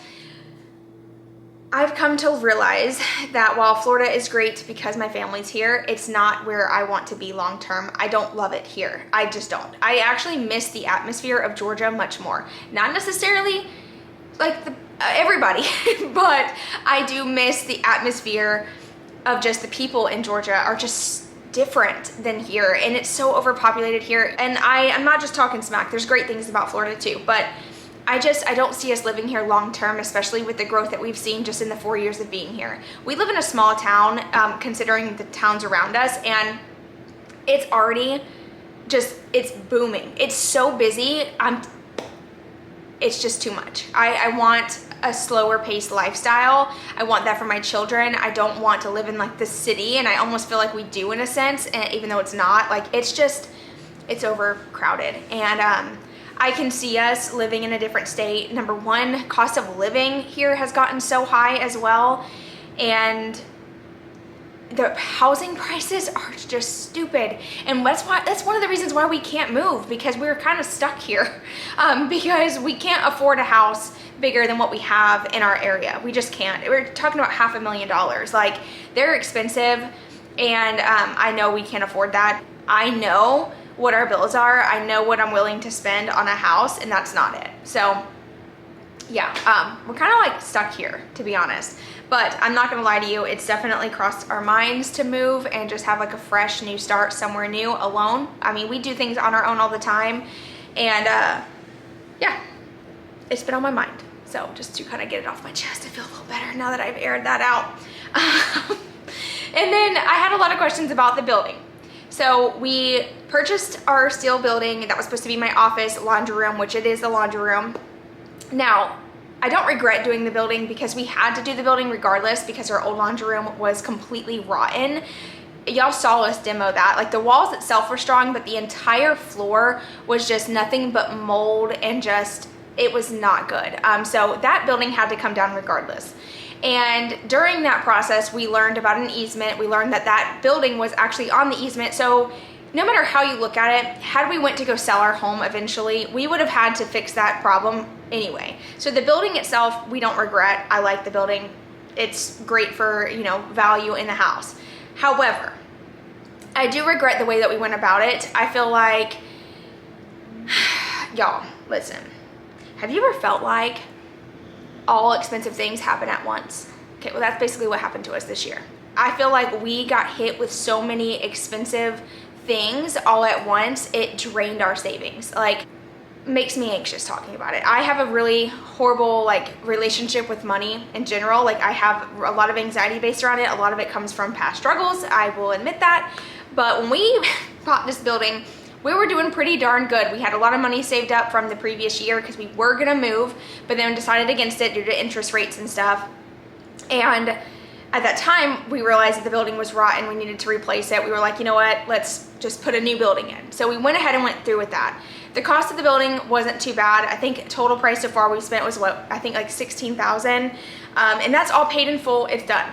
I've come to realize that while Florida is great because my family's here, it's not where I want to be long term. I don't love it here. I just don't. I actually miss the atmosphere of Georgia much more. Not necessarily like everybody, but I do miss the atmosphere of just the people in Georgia are just different than here, and it's so overpopulated here. And I'm not just talking smack. There's great things about Florida too, but I don't see us living here long term, especially with the growth that we've seen just in the 4 years of being here. We live in a small town, considering the towns around us, and it's already it's booming. It's so busy. It's just too much. I want a slower paced lifestyle. I want that for my children. I don't want to live in like the city, and I almost feel like we do in a sense, and even though it's not, like it's overcrowded. And I can see us living in a different state. Number one, cost of living here has gotten so high as well. And the housing prices are just stupid, and that's one of the reasons why we can't move, because we're kind of stuck here, because we can't afford a house bigger than what we have in our area. We just can't. We're talking about $500,000. Like, they're expensive, and I know we can't afford that. I know what our bills are. I know what I'm willing to spend on a house, and that's not it. So yeah, we're kind of like stuck here, to be honest. But I'm not gonna lie to you, it's definitely crossed our minds to move and just have like a fresh new start somewhere new alone. I mean, we do things on our own all the time, and yeah, it's been on my mind. So just to kind of get it off my chest, I feel a little better now that I've aired that out. And then I had a lot of questions about the building. So we purchased our steel building that was supposed to be my office, laundry room, which it is the laundry room. Now, I don't regret doing the building because we had to do the building regardless, because our old laundry room was completely rotten. Y'all saw us demo that. Like, the walls itself were strong, but the entire floor was just nothing but mold, and just, it was not good. So that building had to come down regardless. And during that process, we learned about an easement. We learned that that building was actually on the easement. So no matter how you look at it, had we went to go sell our home eventually, we would have had to fix that problem anyway. So the building itself, we don't regret. I like the building. It's great for, you know, value in the house. However, I do regret the way that we went about it. I feel like, y'all, listen, have you ever felt like all expensive things happen at once? Okay, well, that's basically what happened to us this year. I feel like we got hit with so many expensive things all at once, it drained our savings. Like, makes me anxious talking about it. I have a really horrible like relationship with money in general. Like, I have a lot of anxiety based around it. A lot of it comes from past struggles, I will admit that. But when we bought this building, we were doing pretty darn good. We had a lot of money saved up from the previous year because we were gonna move, but then decided against it due to interest rates and stuff. And at that time, we realized that the building was rotten. We needed to replace it. We were like, you know what? Let's just put a new building in. So we went ahead and went through with that. The cost of the building wasn't too bad. I think total price so far we spent was what? I think like $16,000. And that's all paid in full. It's done.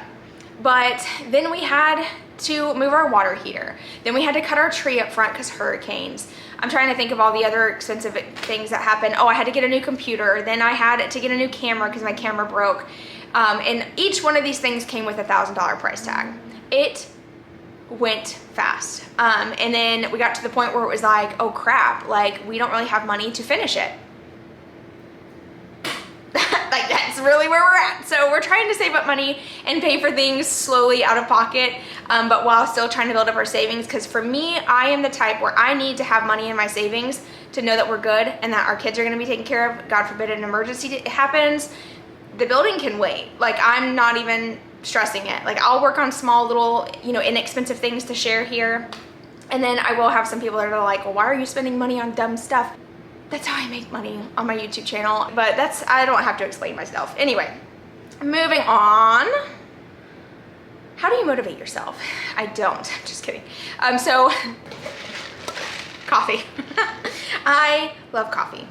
But then we had to move our water heater. Then we had to cut our tree up front because hurricanes. I'm trying to think of all the other expensive things that happened. Oh, I had to get a new computer. Then I had to get a new camera because my camera broke. And each one of these things came with a $1,000 price tag. It went fast. And then we got to the point where it was like, oh crap, like we don't really have money to finish it. Like, that's really where we're at. So we're trying to save up money and pay for things slowly out of pocket, but while still trying to build up our savings. Because for me, I am the type where I need to have money in my savings to know that we're good and that our kids are going to be taken care of. God forbid an emergency happens. The building can wait. Like, I'm not even stressing it. Like, I'll work on small little, you know, inexpensive things to share here. And then I will have some people that are like, well, why are you spending money on dumb stuff? That's how I make money on my YouTube channel. But that's, I don't have to explain myself. Anyway, moving on. How do you motivate yourself? I don't, I'm just kidding. So, coffee. I love coffee.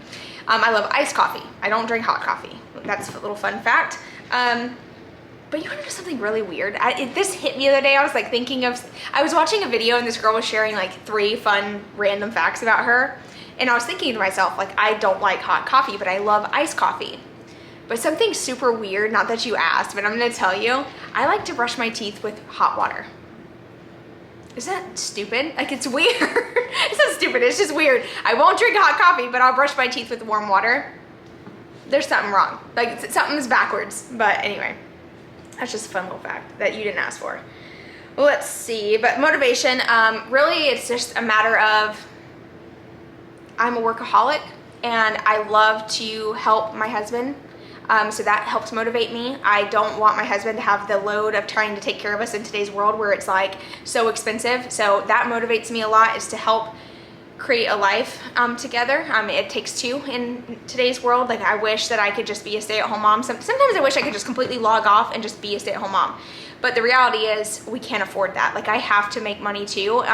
I love iced coffee. I don't drink hot coffee. That's a little fun fact. But you wanna know something really weird? This hit me the other day. I was like thinking of, I was watching a video and this girl was sharing like 3 fun random facts about her. And I was thinking to myself, like, I don't like hot coffee, but I love iced coffee. But something super weird, not that you asked, but I'm gonna tell you, I like to brush my teeth with hot water. Isn't that stupid? Like, it's weird. It's not stupid, it's just weird. I won't drink hot coffee, but I'll brush my teeth with warm water. There's something wrong. Like, something's backwards. But anyway, that's just a fun little fact that you didn't ask for. Well, let's see, but motivation, really it's just a matter of, I'm a workaholic and I love to help my husband. So that helps motivate me. I don't want my husband to have the load of trying to take care of us in today's world where it's like so expensive. So that motivates me a lot, is to help create a life together. It takes 2 in today's world. Like, I wish that I could just be a stay-at-home mom. Sometimes I wish I could just completely log off and just be a stay-at-home mom. But the reality is we can't afford that. Like, I have to make money too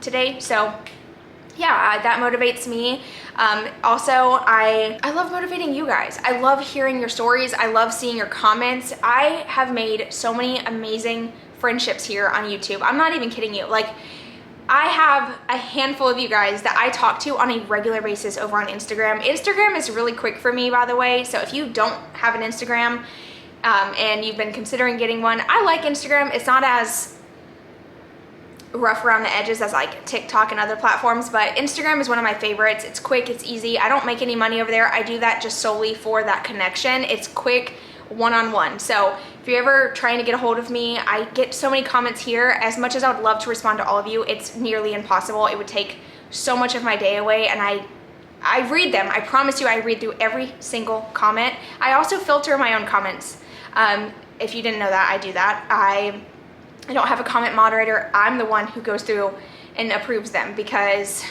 today. So yeah, that motivates me. Also, I love motivating you guys. I love hearing your stories. I love seeing your comments. I have made so many amazing friendships here on YouTube. I'm not even kidding you. Like, I have a handful of you guys that I talk to on a regular basis over on Instagram. Instagram is really quick for me, by the way. So if you don't have an Instagram and you've been considering getting one, I like Instagram. It's not as rough around the edges as like TikTok and other platforms, but Instagram is one of my favorites. It's quick, it's easy. I don't make any money over there. I do that just solely for that connection. It's quick, one-on-one. So if you're ever trying to get a hold of me, I get so many comments here. As much as I would love to respond to all of you, it's nearly impossible. It would take so much of my day away, and I read them. I promise you, I read through every single comment. I also filter my own comments. If you didn't know that, I do that. I don't have a comment moderator. I'm the one who goes through and approves them, because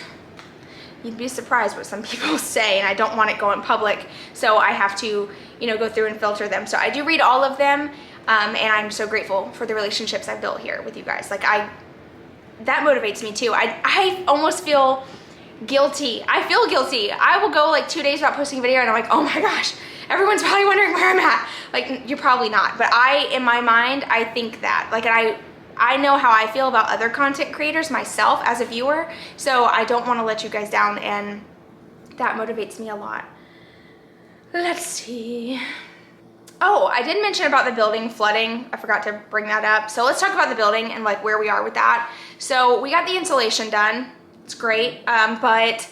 you'd be surprised what some people say, and I don't want it going public. So I have to, you know, go through and filter them. So I do read all of them, and I'm so grateful for the relationships I've built here with you guys. Like, that motivates me too. I almost feel guilty. I feel guilty. I will go like 2 days without posting a video, and I'm like, oh my gosh, everyone's probably wondering where I'm at. Like, you're probably not, but in my mind, I think that. Like, and I know how I feel about other content creators myself as a viewer, so I don't want to let you guys down, and that motivates me a lot. Let's see. Oh, I did mention about the building flooding. I forgot to bring that up. So let's talk about the building and like where we are with that. So we got the insulation done. It's great, but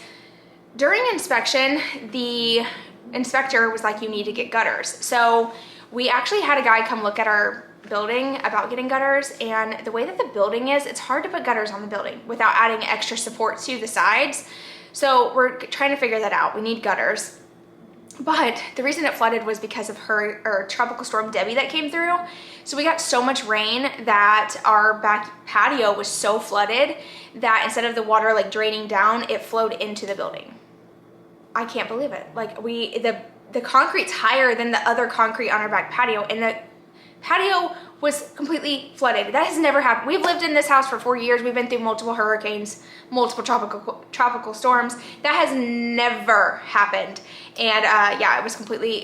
during inspection, the inspector was like, you need to get gutters. So we actually had a guy come look at our building about getting gutters, and the way that the building is, it's hard to put gutters on the building without adding extra support to the sides. So we're trying to figure that out. We need gutters. But the reason it flooded was because of Tropical Storm Debbie that came through. So we got so much rain that our back patio was so flooded that instead of the water like draining down, it flowed into the building. I can't believe it. Like, the concrete's higher than the other concrete on our back patio, and the patio was completely flooded. That has never happened. We've lived in this house for 4 years. We've been through multiple hurricanes, multiple tropical storms. That has never happened. And yeah, it was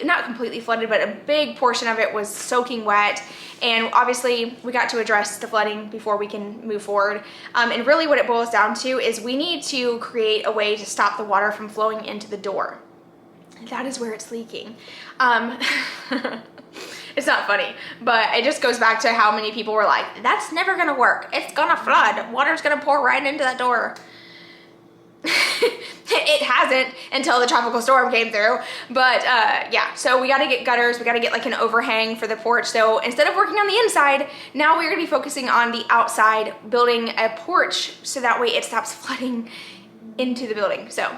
not completely flooded, but a big portion of it was soaking wet. And obviously we got to address the flooding before we can move forward. And really what it boils down to is we need to create a way to stop the water from flowing into the door. That is where it's leaking. It's not funny, but it just goes back to how many people were like, that's never gonna work. It's gonna flood. Water's gonna pour right into that door. It hasn't until the tropical storm came through. But yeah, so we gotta get gutters. We gotta get like an overhang for the porch. So instead of working on the inside, now we're gonna be focusing on the outside, building a porch so that way it stops flooding into the building. So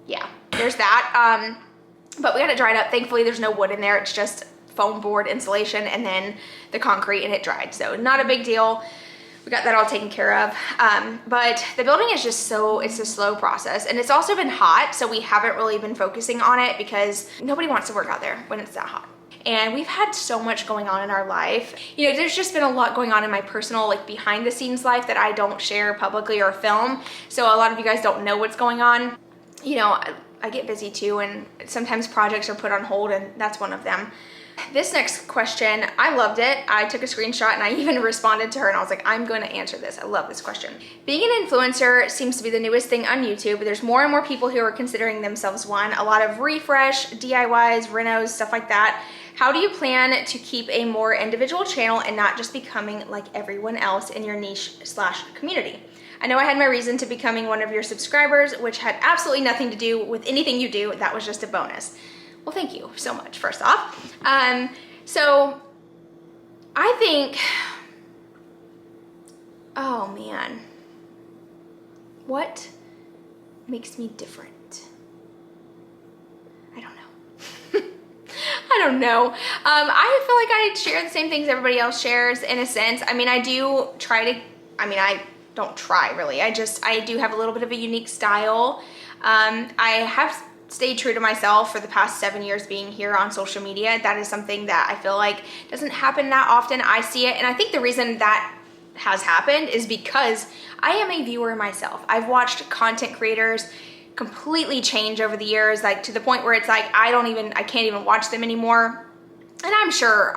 yeah, there's that. But we got it dried up. Thankfully, there's no wood in there. It's just foam board insulation and then the concrete, and it dried. So not a big deal. We got that all taken care of. But the building is just it's a slow process, and it's also been hot. So we haven't really been focusing on it because nobody wants to work out there when it's that hot. And we've had so much going on in our life. You know, there's just been a lot going on in my personal, like behind the scenes life that I don't share publicly or film. So a lot of you guys don't know what's going on. You know, I get busy too, and sometimes projects are put on hold, and that's one of them. This next question, I loved it. I took a screenshot and I even responded to her, and I was like, I'm going to answer this. I love this question. Being an influencer seems to be the newest thing on YouTube. There's more and more people who are considering themselves one. A lot of refresh, DIYs, renos, stuff like that. How do you plan to keep a more individual channel and not just becoming like everyone else in your niche/community? I know I had my reason to becoming one of your subscribers, which had absolutely nothing to do with anything you do. That was just a bonus. Well, thank you so much, first off. So I think, oh man, what makes me different? I don't know. I don't know. I feel like I share the same things everybody else shares in a sense. I mean, I do try to, I don't try really. I do have a little bit of a unique style. I have stayed true to myself for the past 7 years being here on social media. That is something that I feel like doesn't happen that often. I see it, and I think the reason that has happened is because I am a viewer myself. I've watched content creators completely change over the years, like to the point where it's like I can't even watch them anymore. And I'm sure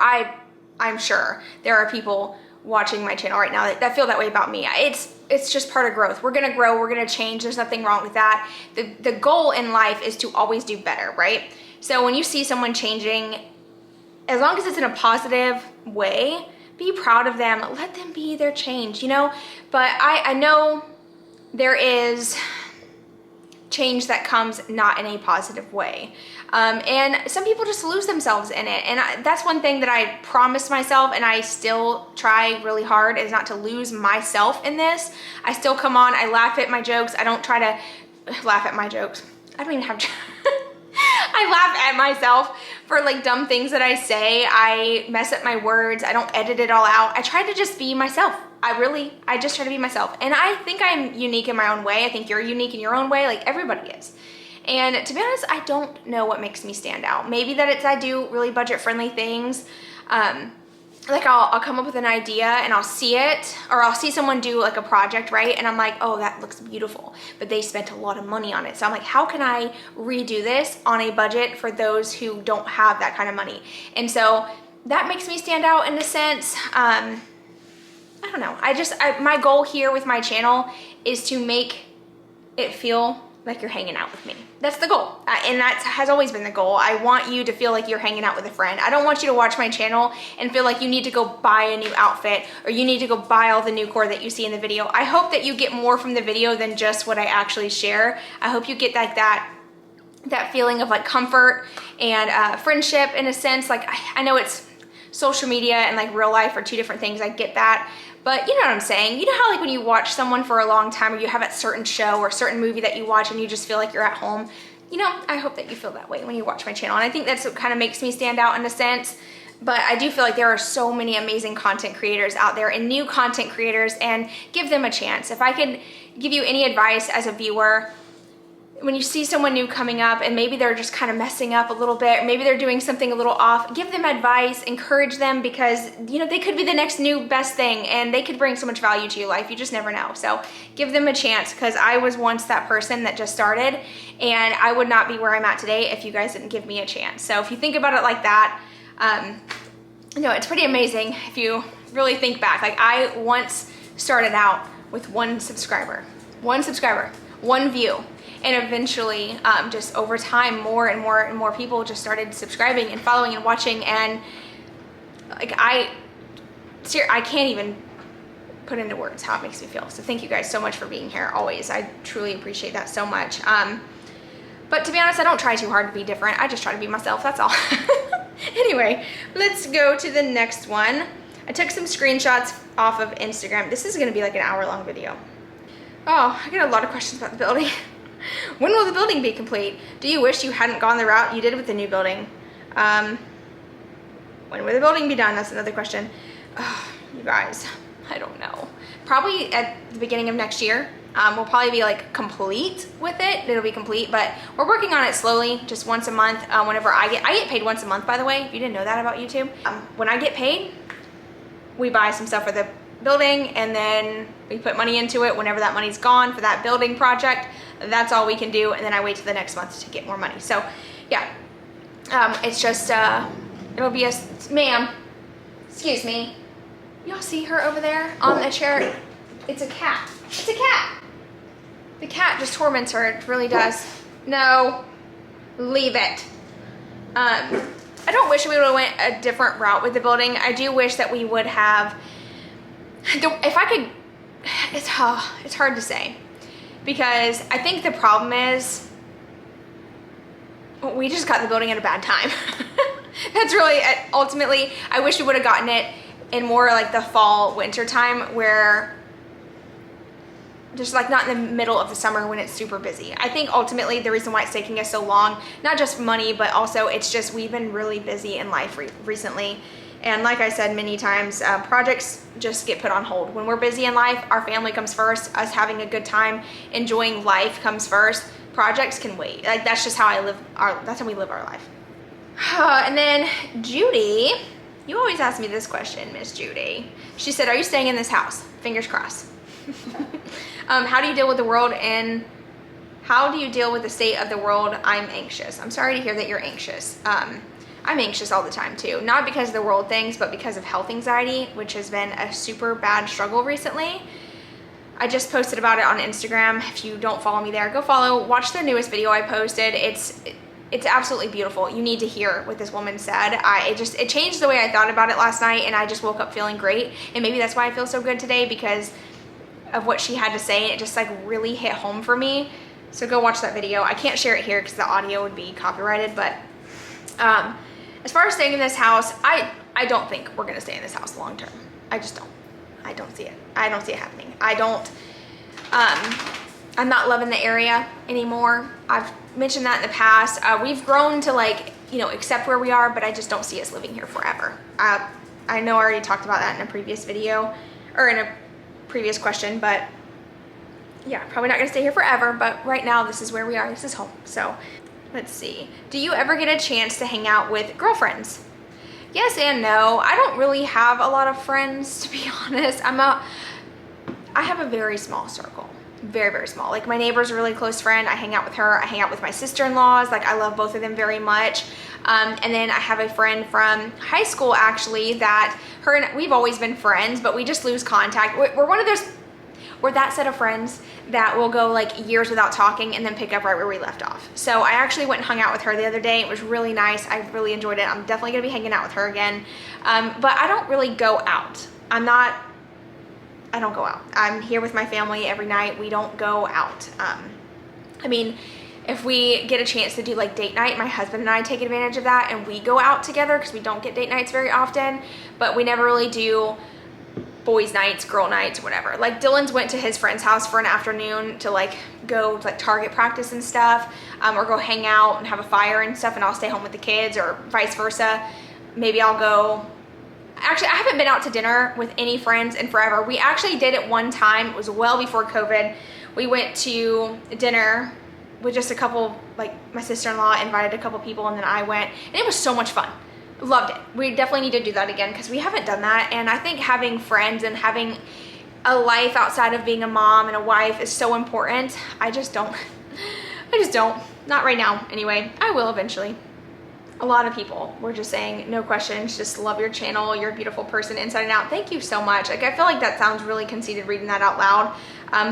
there are people watching my channel right now that feel that way about me. It's just part of growth. We're gonna grow, we're gonna change. There's nothing wrong with that. The goal in life is to always do better, right? So when you see someone changing, as long as it's in a positive way, be proud of them. Let them be their change, you know? But I know there is change that comes not in a positive way. And some people just lose themselves in it. And that's one thing that I promised myself, and I still try really hard, is not to lose myself in this. I still come on, I laugh at my jokes. I don't try to laugh at my jokes. I don't even have I laugh at myself for like dumb things that I say. I mess up my words. I don't edit it all out. I try to just be myself. I just try to be myself. And I think I'm unique in my own way. I think you're unique in your own way, like everybody is. And to be honest, I don't know what makes me stand out. Maybe that I do really budget-friendly things. Like I'll come up with an idea and I'll see it, or I'll see someone do like a project, right? And I'm like, oh, that looks beautiful, but they spent a lot of money on it. So I'm like, how can I redo this on a budget for those who don't have that kind of money? And so that makes me stand out in a sense. I don't know. My goal here with my channel is to make it feel like you're hanging out with me. That's the goal. And that has always been the goal. I want you to feel like you're hanging out with a friend. I don't want you to watch my channel and feel like you need to go buy a new outfit or you need to go buy all the new core that you see in the video. I hope that you get more from the video than just what I actually share. I hope you get like that feeling of like comfort and friendship in a sense. Like I know it's social media and like real life are two different things. I get that. But you know what I'm saying? You know how like when you watch someone for a long time, or you have a certain show or a certain movie that you watch and you just feel like you're at home? You know, I hope that you feel that way when you watch my channel. And I think that's what kind of makes me stand out in a sense. But I do feel like there are so many amazing content creators out there and new content creators, and give them a chance. If I could give you any advice as a viewer, when you see someone new coming up and maybe they're just kind of messing up a little bit, maybe they're doing something a little off, give them advice, encourage them, because you know they could be the next new best thing and they could bring so much value to your life. You just never know. So give them a chance, because I was once that person that just started, and I would not be where I'm at today if you guys didn't give me a chance. So if you think about it like that, you know, it's pretty amazing if you really think back. Like I once started out with one subscriber, one view. And eventually, just over time, more and more people just started subscribing and following and watching. And like I can't even put into words how it makes me feel. So thank you guys so much for being here always. I truly appreciate that so much. But to be honest, I don't try too hard to be different. I just try to be myself, that's all. Anyway, let's go to the next one. I took some screenshots off of Instagram. This is gonna be like an hour-long video. Oh, I got a lot of questions about the building. When will the building be complete? Do you wish you hadn't gone the route you did with the new building? When will the building be done? That's another question. Oh, you guys, I don't know. Probably at the beginning of next year. We'll probably be like complete with it. It'll be complete, but we're working on it slowly, just once a month. Whenever I get paid once a month, by the way, if you didn't know that about YouTube. When I get paid, we buy some stuff for the building, and then we put money into it. Whenever that money's gone for that building project, that's all we can do, and then I wait till the next month to get more money. So yeah, it's just it'll be a ma'am, excuse me, y'all see her over there on the chair? It's a cat. It's a cat. The cat just torments her. It really does. No, leave it. I don't wish we would have went a different route with the building. I do wish that we would have. If I could, it's hard to say, because I think the problem is we just got the building at a bad time. That's really, ultimately, I wish we would have gotten it in more like the fall, winter time, where just like not in the middle of the summer when it's super busy. I think ultimately the reason why it's taking us so long, not just money, but also it's just we've been really busy in life recently. And like I said many times, projects just get put on hold. When we're busy in life, our family comes first, us having a good time, enjoying life comes first. Projects can wait. Like that's just how that's how we live our life. And then Judy, you always ask me this question, Miss Judy. She said, are you staying in this house? Fingers crossed. How do you deal with the world and how do you deal with the state of the world? I'm anxious. I'm sorry to hear that you're anxious. I'm anxious all the time too. Not because of the world things, but because of health anxiety, which has been a super bad struggle recently. I just posted about it on Instagram. If you don't follow me there, go follow. Watch the newest video I posted. It's absolutely beautiful. You need to hear what this woman said. It changed the way I thought about it last night, and I just woke up feeling great. And maybe that's why I feel so good today, because of what she had to say. It just like really hit home for me. So go watch that video. I can't share it here because the audio would be copyrighted, but as far as staying in this house, I don't think we're gonna stay in this house long term. I just don't. I don't see it. I don't see it happening. I'm not loving the area anymore. I've mentioned that in the past. We've grown to like, you know, accept where we are, but I just don't see us living here forever. I know I already talked about that in a previous video, or in a previous question, but yeah, probably not gonna stay here forever, but right now this is where we are. This is home. So let's see. Do you ever get a chance to hang out with girlfriends? Yes and no. I don't really have a lot of friends, to be honest. I have a very small circle. Very, very small. Like my neighbor's a really close friend. I hang out with her. I hang out with my sister-in-laws. Like I love both of them very much. And then I have a friend from high school actually that her and we've always been friends, but we just lose contact. We're one of those, we're that set of friends that will go like years without talking and then pick up right where we left off. So I actually went and hung out with her the other day. It was really nice. I really enjoyed it. I'm definitely gonna be hanging out with her again. But I don't really go out. I don't go out. I'm here with my family every night. We don't go out. I mean, if we get a chance to do like date night, my husband and I take advantage of that and we go out together because we don't get date nights very often, but we never really do boys nights, girl nights, whatever. Like Dylan's went to his friend's house for an afternoon to like go to like target practice and stuff, or go hang out and have a fire and stuff, and I'll stay home with the kids, or vice versa. Maybe I'll go. Actually, I haven't been out to dinner with any friends in forever. We actually did it one time. It was well before COVID. We went to dinner with just a couple, like my sister-in-law invited a couple people and then I went, and it was so much fun. Loved it. We definitely need to do that again because we haven't done that. And I think having friends and having a life outside of being a mom and a wife is so important. I just don't. Not right now anyway. I will eventually. A lot of people were just saying, no questions, just love your channel. You're a beautiful person inside and out. Thank you so much. Like, I feel like that sounds really conceited reading that out loud.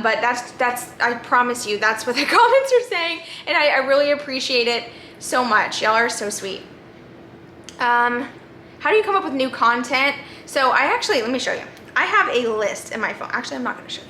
But that's, I promise you, that's what the comments are saying. And I really appreciate it so much. Y'all are so sweet. How do you come up with new content? So I actually, let me show you. I have a list in my phone. Actually, I'm not gonna show you.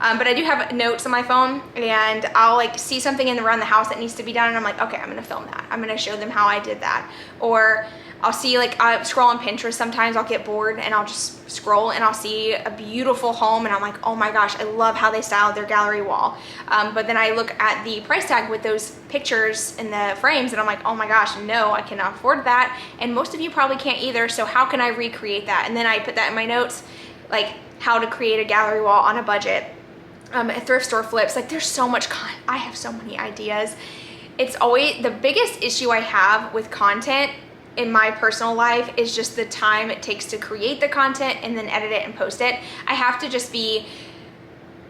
But I do have notes on my phone, and I'll like see something around the house that needs to be done, and I'm like, okay, I'm gonna film that. I'm gonna show them how I did that. Or I'll see, like, I scroll on Pinterest sometimes. I'll get bored and I'll just scroll and I'll see a beautiful home and I'm like, oh my gosh, I love how they styled their gallery wall. But then I look at the price tag with those pictures in the frames and I'm like, oh my gosh, no, I cannot afford that. And most of you probably can't either, so how can I recreate that? And then I put that in my notes, like how to create a gallery wall on a budget. Thrift store flips, like there's so much I have so many ideas. It's always, the biggest issue I have with content in my personal life is just the time it takes to create the content and then edit it and post it. I have to just be,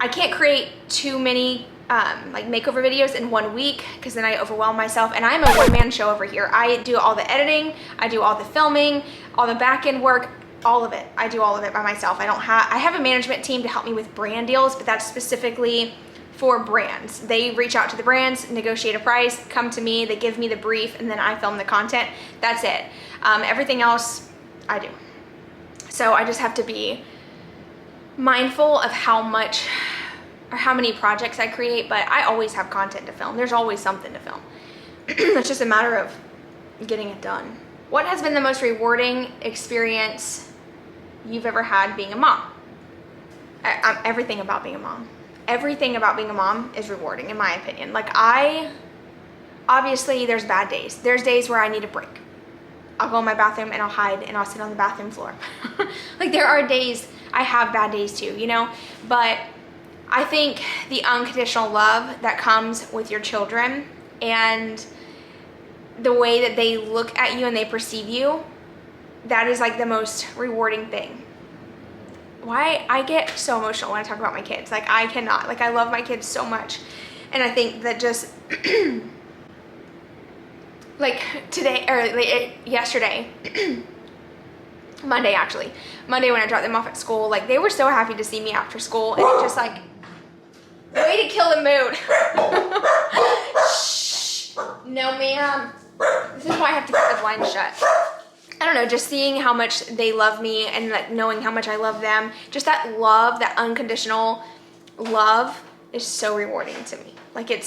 I can't create too many like makeover videos in 1 week because then I overwhelm myself, and I'm a one-man show over here. I do all the editing, I do all the filming, all the back-end work, all of it. I do all of it by myself. I have a management team to help me with brand deals, but that's specifically for brands. They reach out to the brands, negotiate a price, come to me, they give me the brief, and then I film the content. That's it. Everything else I do. So I just have to be mindful of how much or how many projects I create, but I always have content to film. There's always something to film. It's just a matter of getting it done. What has been the most rewarding experience you've ever had being a mom? Everything about being a mom. Everything about being a mom is rewarding in my opinion. Like obviously there's bad days. There's days where I need a break. I'll go in my bathroom and I'll hide and I'll sit on the bathroom floor. Like there are days, I have bad days too, you know? But I think the unconditional love that comes with your children and the way that they look at you and they perceive you, that is like the most rewarding thing. Why I get so emotional when I talk about my kids. Like I cannot, like I love my kids so much. And I think that just like today, or yesterday, Monday actually. Monday when I dropped them off at school, like they were so happy to see me after school, and it just like, way to kill the mood. Shh. No ma'am. This is why I have to keep the blinds shut. I don't know, just seeing how much they love me and like knowing how much I love them, just that love, that unconditional love is so rewarding to me. Like it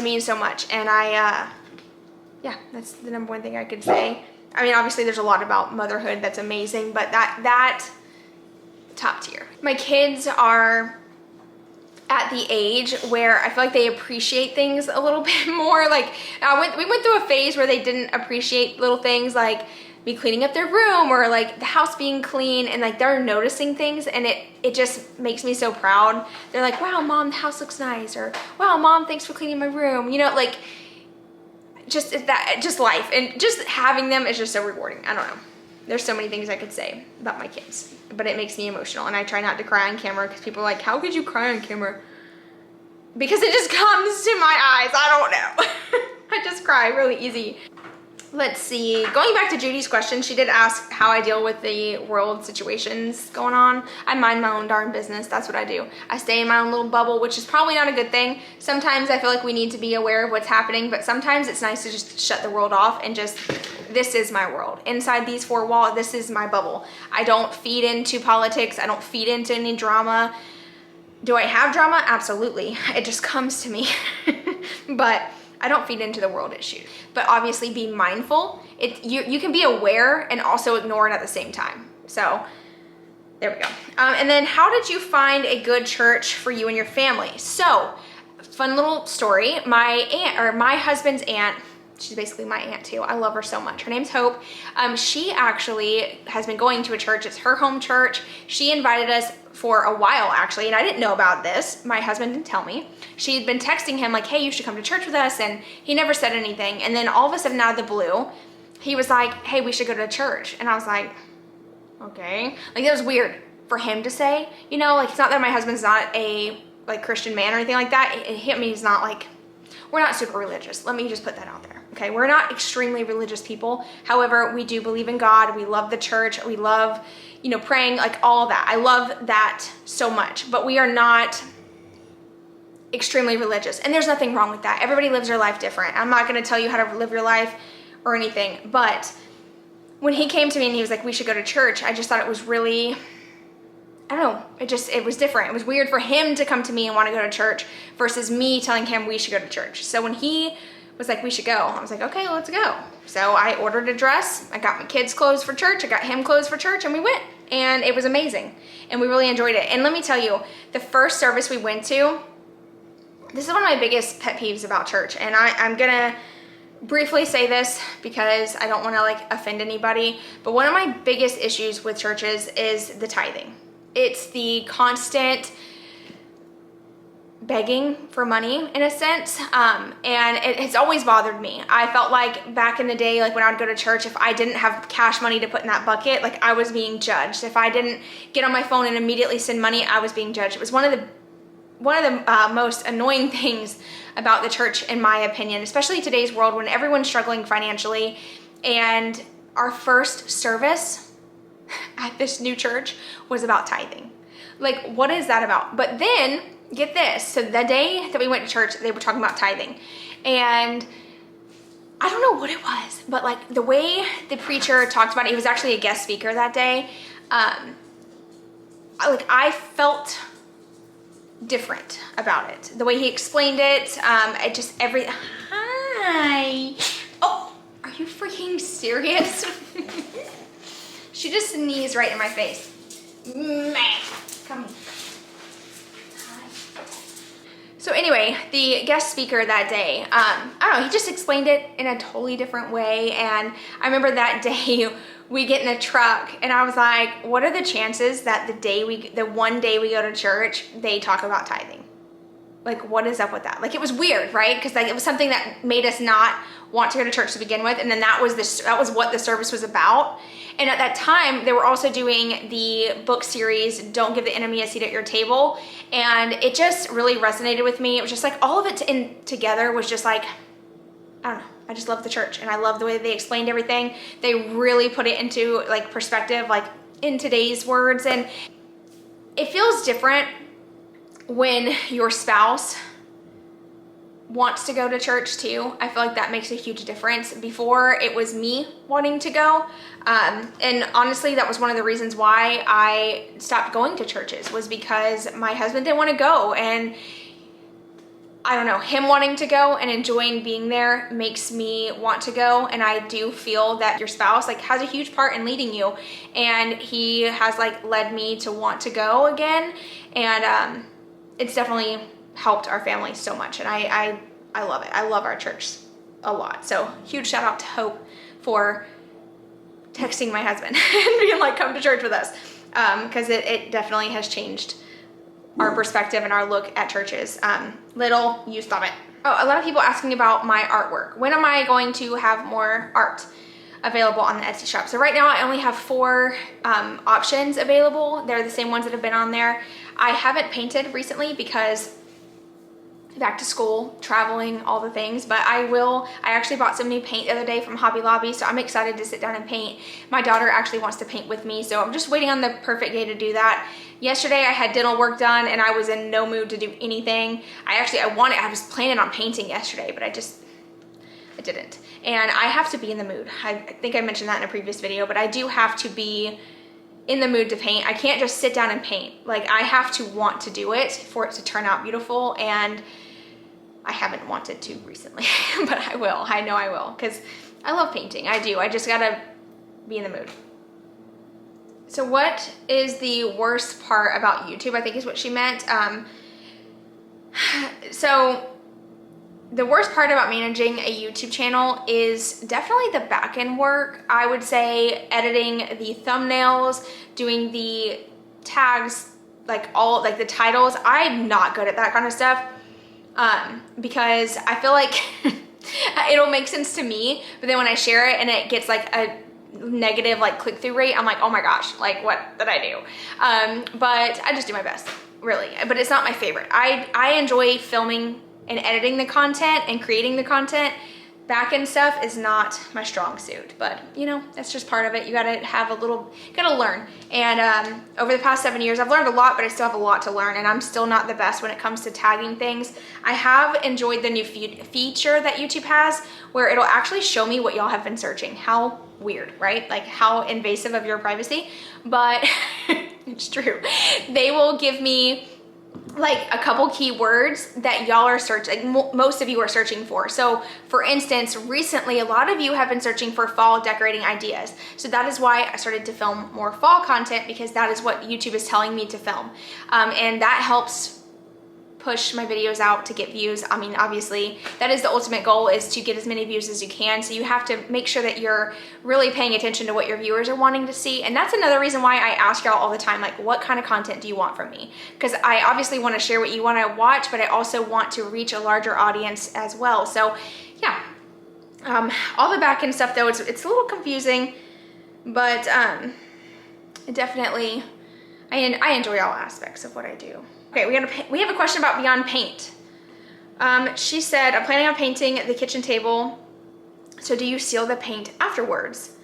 means so much. And yeah, that's the number one thing I could say. I mean, obviously there's a lot about motherhood that's amazing, but that top tier. My kids are at the age where I feel like they appreciate things a little bit more. Like we went through a phase where they didn't appreciate little things like me cleaning up their room or like the house being clean, and like they're noticing things, and it just makes me so proud. They're like, wow mom, the house looks nice, or wow mom, thanks for cleaning my room, you know, like just life, and just having them is just so rewarding. I don't know, there's so many things I could say about my kids, but it makes me emotional, and I try not to cry on camera because people are like, how could you cry on camera? Because it just comes to my eyes, I don't know. I just cry really easy. Let's see, going back to Judy's question, she did ask how I deal with the world situations going on. I mind my own darn business, that's what I do. I stay in my own little bubble, which is probably not a good thing. Sometimes I feel like we need to be aware of what's happening, but sometimes it's nice to just shut the world off and just, this is my world. Inside these four walls, this is my bubble. I don't feed into politics, I don't feed into any drama. Do I have drama? Absolutely, it just comes to me. But I don't feed into the world issues, but obviously be mindful. You can be aware and also ignore it at the same time. So there we go. And then how did you find a good church for you and your family? So fun little story. My aunt, or my husband's aunt, she's basically my aunt too. I love her so much. Her name's Hope. She actually has been going to a church. It's her home church. She invited us for a while actually, and I didn't know about this. My husband didn't tell me. She'd been texting him like, hey, you should come to church with us, and he never said anything. And then all of a sudden out of the blue, he was like, hey, we should go to church. And I was like, okay. Like that was weird for him to say, you know, like it's not that my husband's not a like Christian man or anything like that. It hit me, he's not like, we're not super religious. Let me just put that out there. Okay, we're not extremely religious people. However, we do believe in God. We love the church. We love, you know, praying, like all of that. I love that so much, but we are not extremely religious, and there's nothing wrong with that. Everybody lives their life different. I'm not going to tell you how to live your life or anything, but when he came to me and he was like, we should go to church, I just thought it was really, I don't know, it was different. It was weird for him to come to me and want to go to church versus me telling him we should go to church. So when he was like, we should go, I was like, okay, let's go. So I ordered a dress, I got my kids clothes for church, I got him clothes for church, and we went, and it was amazing, and we really enjoyed it. And let me tell you, the first service we went to, this is one of my biggest pet peeves about church, and I'm gonna briefly say this because I don't want to like offend anybody, but one of my biggest issues with churches is the tithing. It's the constant begging for money in a sense, and it's always bothered me. I felt like back in the day, like when I would go to church, if I didn't have cash money to put in that bucket, like I was being judged. If I didn't get on my phone and immediately send money, I was being judged. It was one of the most annoying things about the church, in my opinion, especially today's world when everyone's struggling financially. And our first service at this new church was about tithing. Like, what is that about? But then, get this. So the day that we went to church, they were talking about tithing. And I don't know what it was, but like the way the preacher talked about it, he was actually a guest speaker that day. Like I felt different about it. The way he explained it, hi. Oh, are you freaking serious? She just sneezed right in my face. Come here. So anyway, the guest speaker that day, I don't know, he just explained it in a totally different way. And I remember that day we get in a truck and I was like, what are the chances that the one day we go to church, they talk about tithing? Like, what is up with that? Like, it was weird, right? Because like, it was something that made us not want to go to church to begin with. And then that was what the service was about. And at that time, they were also doing the book series, Don't Give the Enemy a Seat at Your Table. And it just really resonated with me. It was just like all of it together was just like, I don't know. I just love the church, and I love the way they explained everything. They really put it into like perspective, like in today's words, and it feels different when your spouse wants to go to church too. I feel like that makes a huge difference. Before, it was me wanting to go, and honestly, that was one of the reasons why I stopped going to churches, was because my husband didn't want to go, and I don't know, him wanting to go and enjoying being there makes me want to go. And I do feel that your spouse like has a huge part in leading you, and he has like led me to want to go again, and it's definitely helped our family so much, and I love it. I love our church a lot. So huge shout out to Hope for texting my husband and being like, come to church with us, because it definitely has changed our perspective and our look at churches. Little, you stop it. Oh, a lot of people asking about my artwork. When am I going to have more art available on the Etsy shop? So right now I only have 4 options available. They're the same ones that have been on there. I haven't painted recently because back to school, traveling, all the things, but I actually bought some new paint the other day from Hobby Lobby, so I'm excited to sit down and paint. My daughter actually wants to paint with me, so I'm just waiting on the perfect day to do that. Yesterday I had dental work done and I was in no mood to do anything. I was planning on painting yesterday, but I didn't. And I have to be in the mood. I think I mentioned that in a previous video, but I do have to be in the mood to paint. I can't just sit down and paint. Like, I have to want to do it for it to turn out beautiful, and I haven't wanted to recently, but I will. I know I will, because I love painting. I do. I just gotta be in the mood. So what is the worst part about YouTube, I think is what she meant. So the worst part about managing a YouTube channel is definitely the back end work. I would say editing the thumbnails, doing the tags, like the titles. I'm not good at that kind of stuff, because I feel like it'll make sense to me, but then when I share it and it gets like a negative like click-through rate, I'm like, oh my gosh, like what did I do? But I just do my best, really. But it's not my favorite. I enjoy filming and editing the content and creating the content. Back-end stuff is not my strong suit, but you know, that's just part of it. You gotta learn. And over the past 7 years, I've learned a lot, but I still have a lot to learn, and I'm still not the best when it comes to tagging things. I have enjoyed the new feature that YouTube has, where it'll actually show me what y'all have been searching. How weird, right? Like, how invasive of your privacy, but it's true. They will give me like a couple keywords that y'all are searching, like most of you are searching for. So for instance, recently a lot of you have been searching for fall decorating ideas. So that is why I started to film more fall content, because that is what YouTube is telling me to film. And that helps push my videos out to get views. I mean, obviously that is the ultimate goal, is to get as many views as you can. So you have to make sure that you're really paying attention to what your viewers are wanting to see. And that's another reason why I ask y'all all the time, like, what kind of content do you want from me? Because I obviously want to share what you want to watch, but I also want to reach a larger audience as well. So yeah, all the back end stuff though, it's a little confusing, but it definitely, I enjoy all aspects of what I do. Okay, we have a question about Beyond Paint. She said, I'm planning on painting the kitchen table, so do you seal the paint afterwards?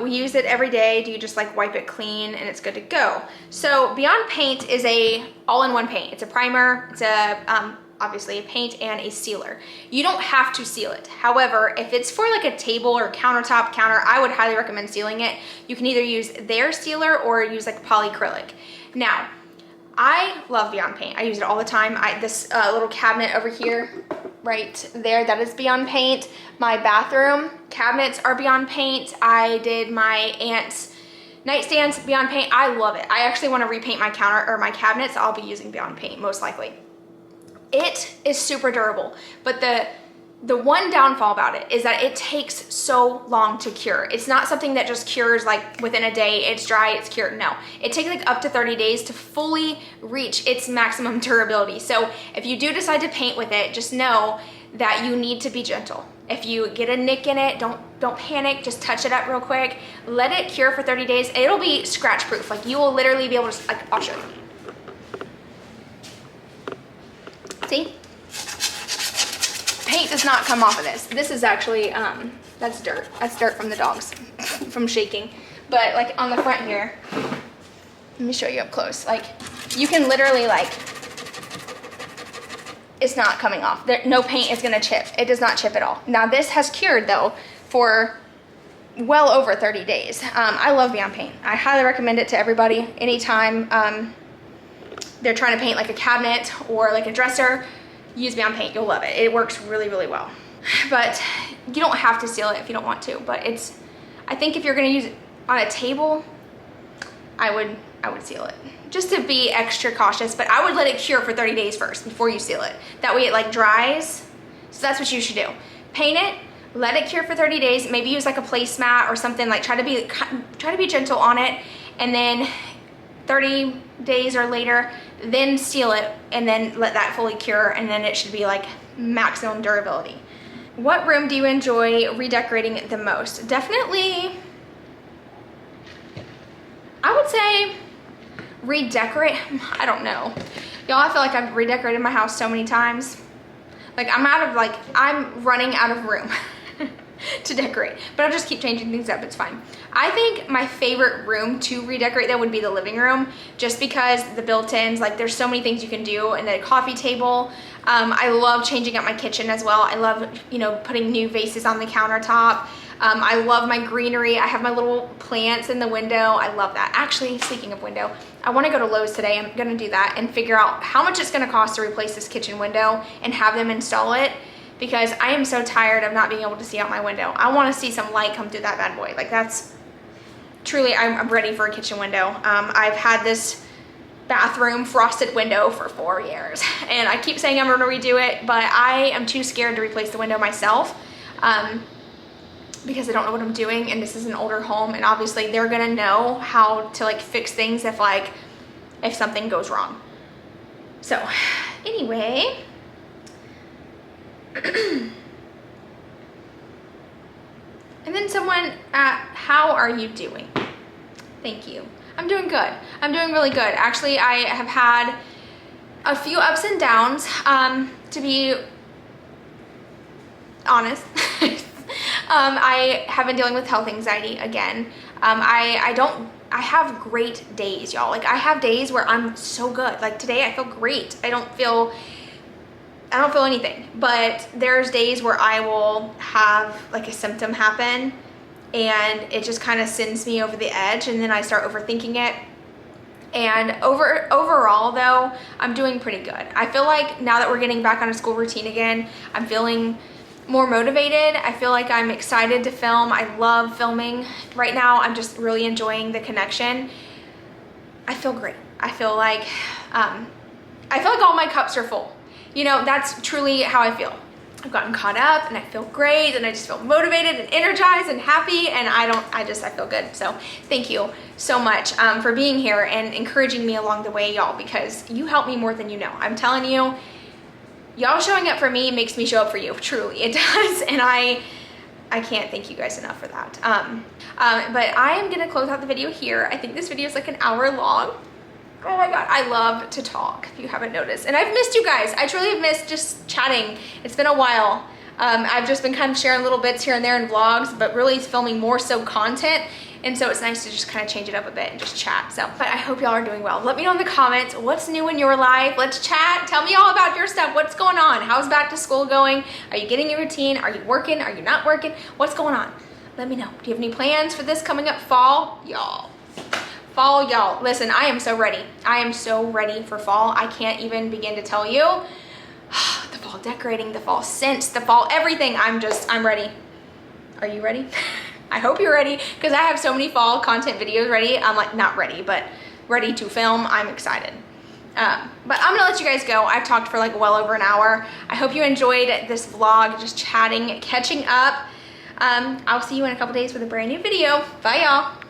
We use it every day. Do you just like wipe it clean and it's good to go? So Beyond Paint is a all-in-one paint. It's a primer, it's a obviously a paint and a sealer. You don't have to seal it. However, if it's for like a table or counter, I would highly recommend sealing it. You can either use their sealer or use like polyacrylic. Now, I love Beyond Paint. I use it all the time. This little cabinet over here, right there, that is Beyond Paint. My bathroom cabinets are Beyond Paint. I did my aunt's nightstands Beyond Paint. I love it. I actually want to repaint my counter or my cabinets. I'll be using Beyond Paint most likely. It is super durable, but the one downfall about it is that it takes so long to cure. It's not something that just cures like within a day, it's dry, it's cured. No, it takes like up to 30 days to fully reach its maximum durability. So if you do decide to paint with it, just know that you need to be gentle. If you get a nick in it, don't panic, just touch it up real quick. Let it cure for 30 days. It'll be scratch proof. Like, you will literally be able to, like, I'll show you. See? paint does not come off of this. This is actually, that's dirt. That's dirt from the dogs, from shaking. But like on the front here, let me show you up close. Like you can literally like, it's not coming off. No paint is gonna chip. It does not chip at all. Now this has cured though for well over 30 days. I love Beyond Paint. I highly recommend it to everybody. Anytime they're trying to paint like a cabinet or like a dresser, use Beyond Paint. You'll love it. It works really, really well. But you don't have to seal it if you don't want to. But it's, I think if you're gonna use it on a table, I would seal it. Just to be extra cautious, but I would let it cure for 30 days first before you seal it. That way it like dries. So that's what you should do. Paint it, let it cure for 30 days, maybe use like a placemat or something, like try to be gentle on it, and then 30 days or later, then seal it, and then let that fully cure, and then it should be like maximum durability. What room do you enjoy redecorating the most? Definitely, I would say redecorate, I don't know. Y'all, I feel like I've redecorated my house so many times. Like I'm running out of room to decorate, but I'll just keep changing things up, it's fine. I think my favorite room to redecorate though would be the living room, just because the built-ins, like there's so many things you can do, and the coffee table. I love changing up my kitchen as well. I love, you know, putting new vases on the countertop. I love my greenery. I have my little plants in the window. I love that. Actually, speaking of window, I want to go to Lowe's today. I'm going to do that and figure out how much it's going to cost to replace this kitchen window and have them install it, because I am so tired of not being able to see out my window. I want to see some light come through that bad boy. Like that's truly, I'm ready for a kitchen window. I've had this bathroom frosted window for 4 years, and I keep saying I'm going to redo it, but I am too scared to replace the window myself. Because I don't know what I'm doing, and this is an older home, and obviously they're gonna know how to like fix things if something goes wrong. So anyway, and then someone, how are you doing? Thank you. I'm doing good. I'm doing really good. Actually, I have had a few ups and downs, to be honest. I have been dealing with health anxiety again. I have great days, y'all. Like I have days where I'm so good. Like today I feel great. I don't feel anything, but there's days where I will have like a symptom happen and it just kind of sends me over the edge, and then I start overthinking it. And overall though, I'm doing pretty good. I feel like now that we're getting back on a school routine again, I'm feeling more motivated. I feel like I'm excited to film. I love filming. Right now, I'm just really enjoying the connection. I feel great. I feel like all my cups are full. You know, that's truly how I feel. I've gotten caught up and I feel great, and I just feel motivated and energized and happy, and I feel good. So thank you so much for being here and encouraging me along the way, y'all, because you help me more than you know. I'm telling you, y'all showing up for me makes me show up for you. Truly, it does. And I can't thank you guys enough for that. But I am gonna close out the video here. I think this video is like an hour long. Oh my God, I love to talk, if you haven't noticed. And I've missed you guys. I truly have missed just chatting. It's been a while. I've just been kind of sharing little bits here and there in vlogs, but really filming more so content. And so it's nice to just kind of change it up a bit and just chat. So, but I hope y'all are doing well. Let me know in the comments what's new in your life. Let's chat. Tell me all about your stuff. What's going on? How's back to school going? Are you getting your routine? Are you working? Are you not working? What's going on? Let me know. Do you have any plans for this coming up fall? Y'all. Fall, y'all. Listen, I am so ready. I am so ready for fall. I can't even begin to tell you. The fall decorating, the fall scents, the fall everything. I'm ready. Are you ready? I hope you're ready, because I have so many fall content videos ready. I'm like, not ready, but ready to film. I'm excited. But I'm gonna let you guys go. I've talked for like well over an hour. I hope you enjoyed this vlog, just chatting, catching up. I'll see you in a couple days with a brand new video. Bye, y'all.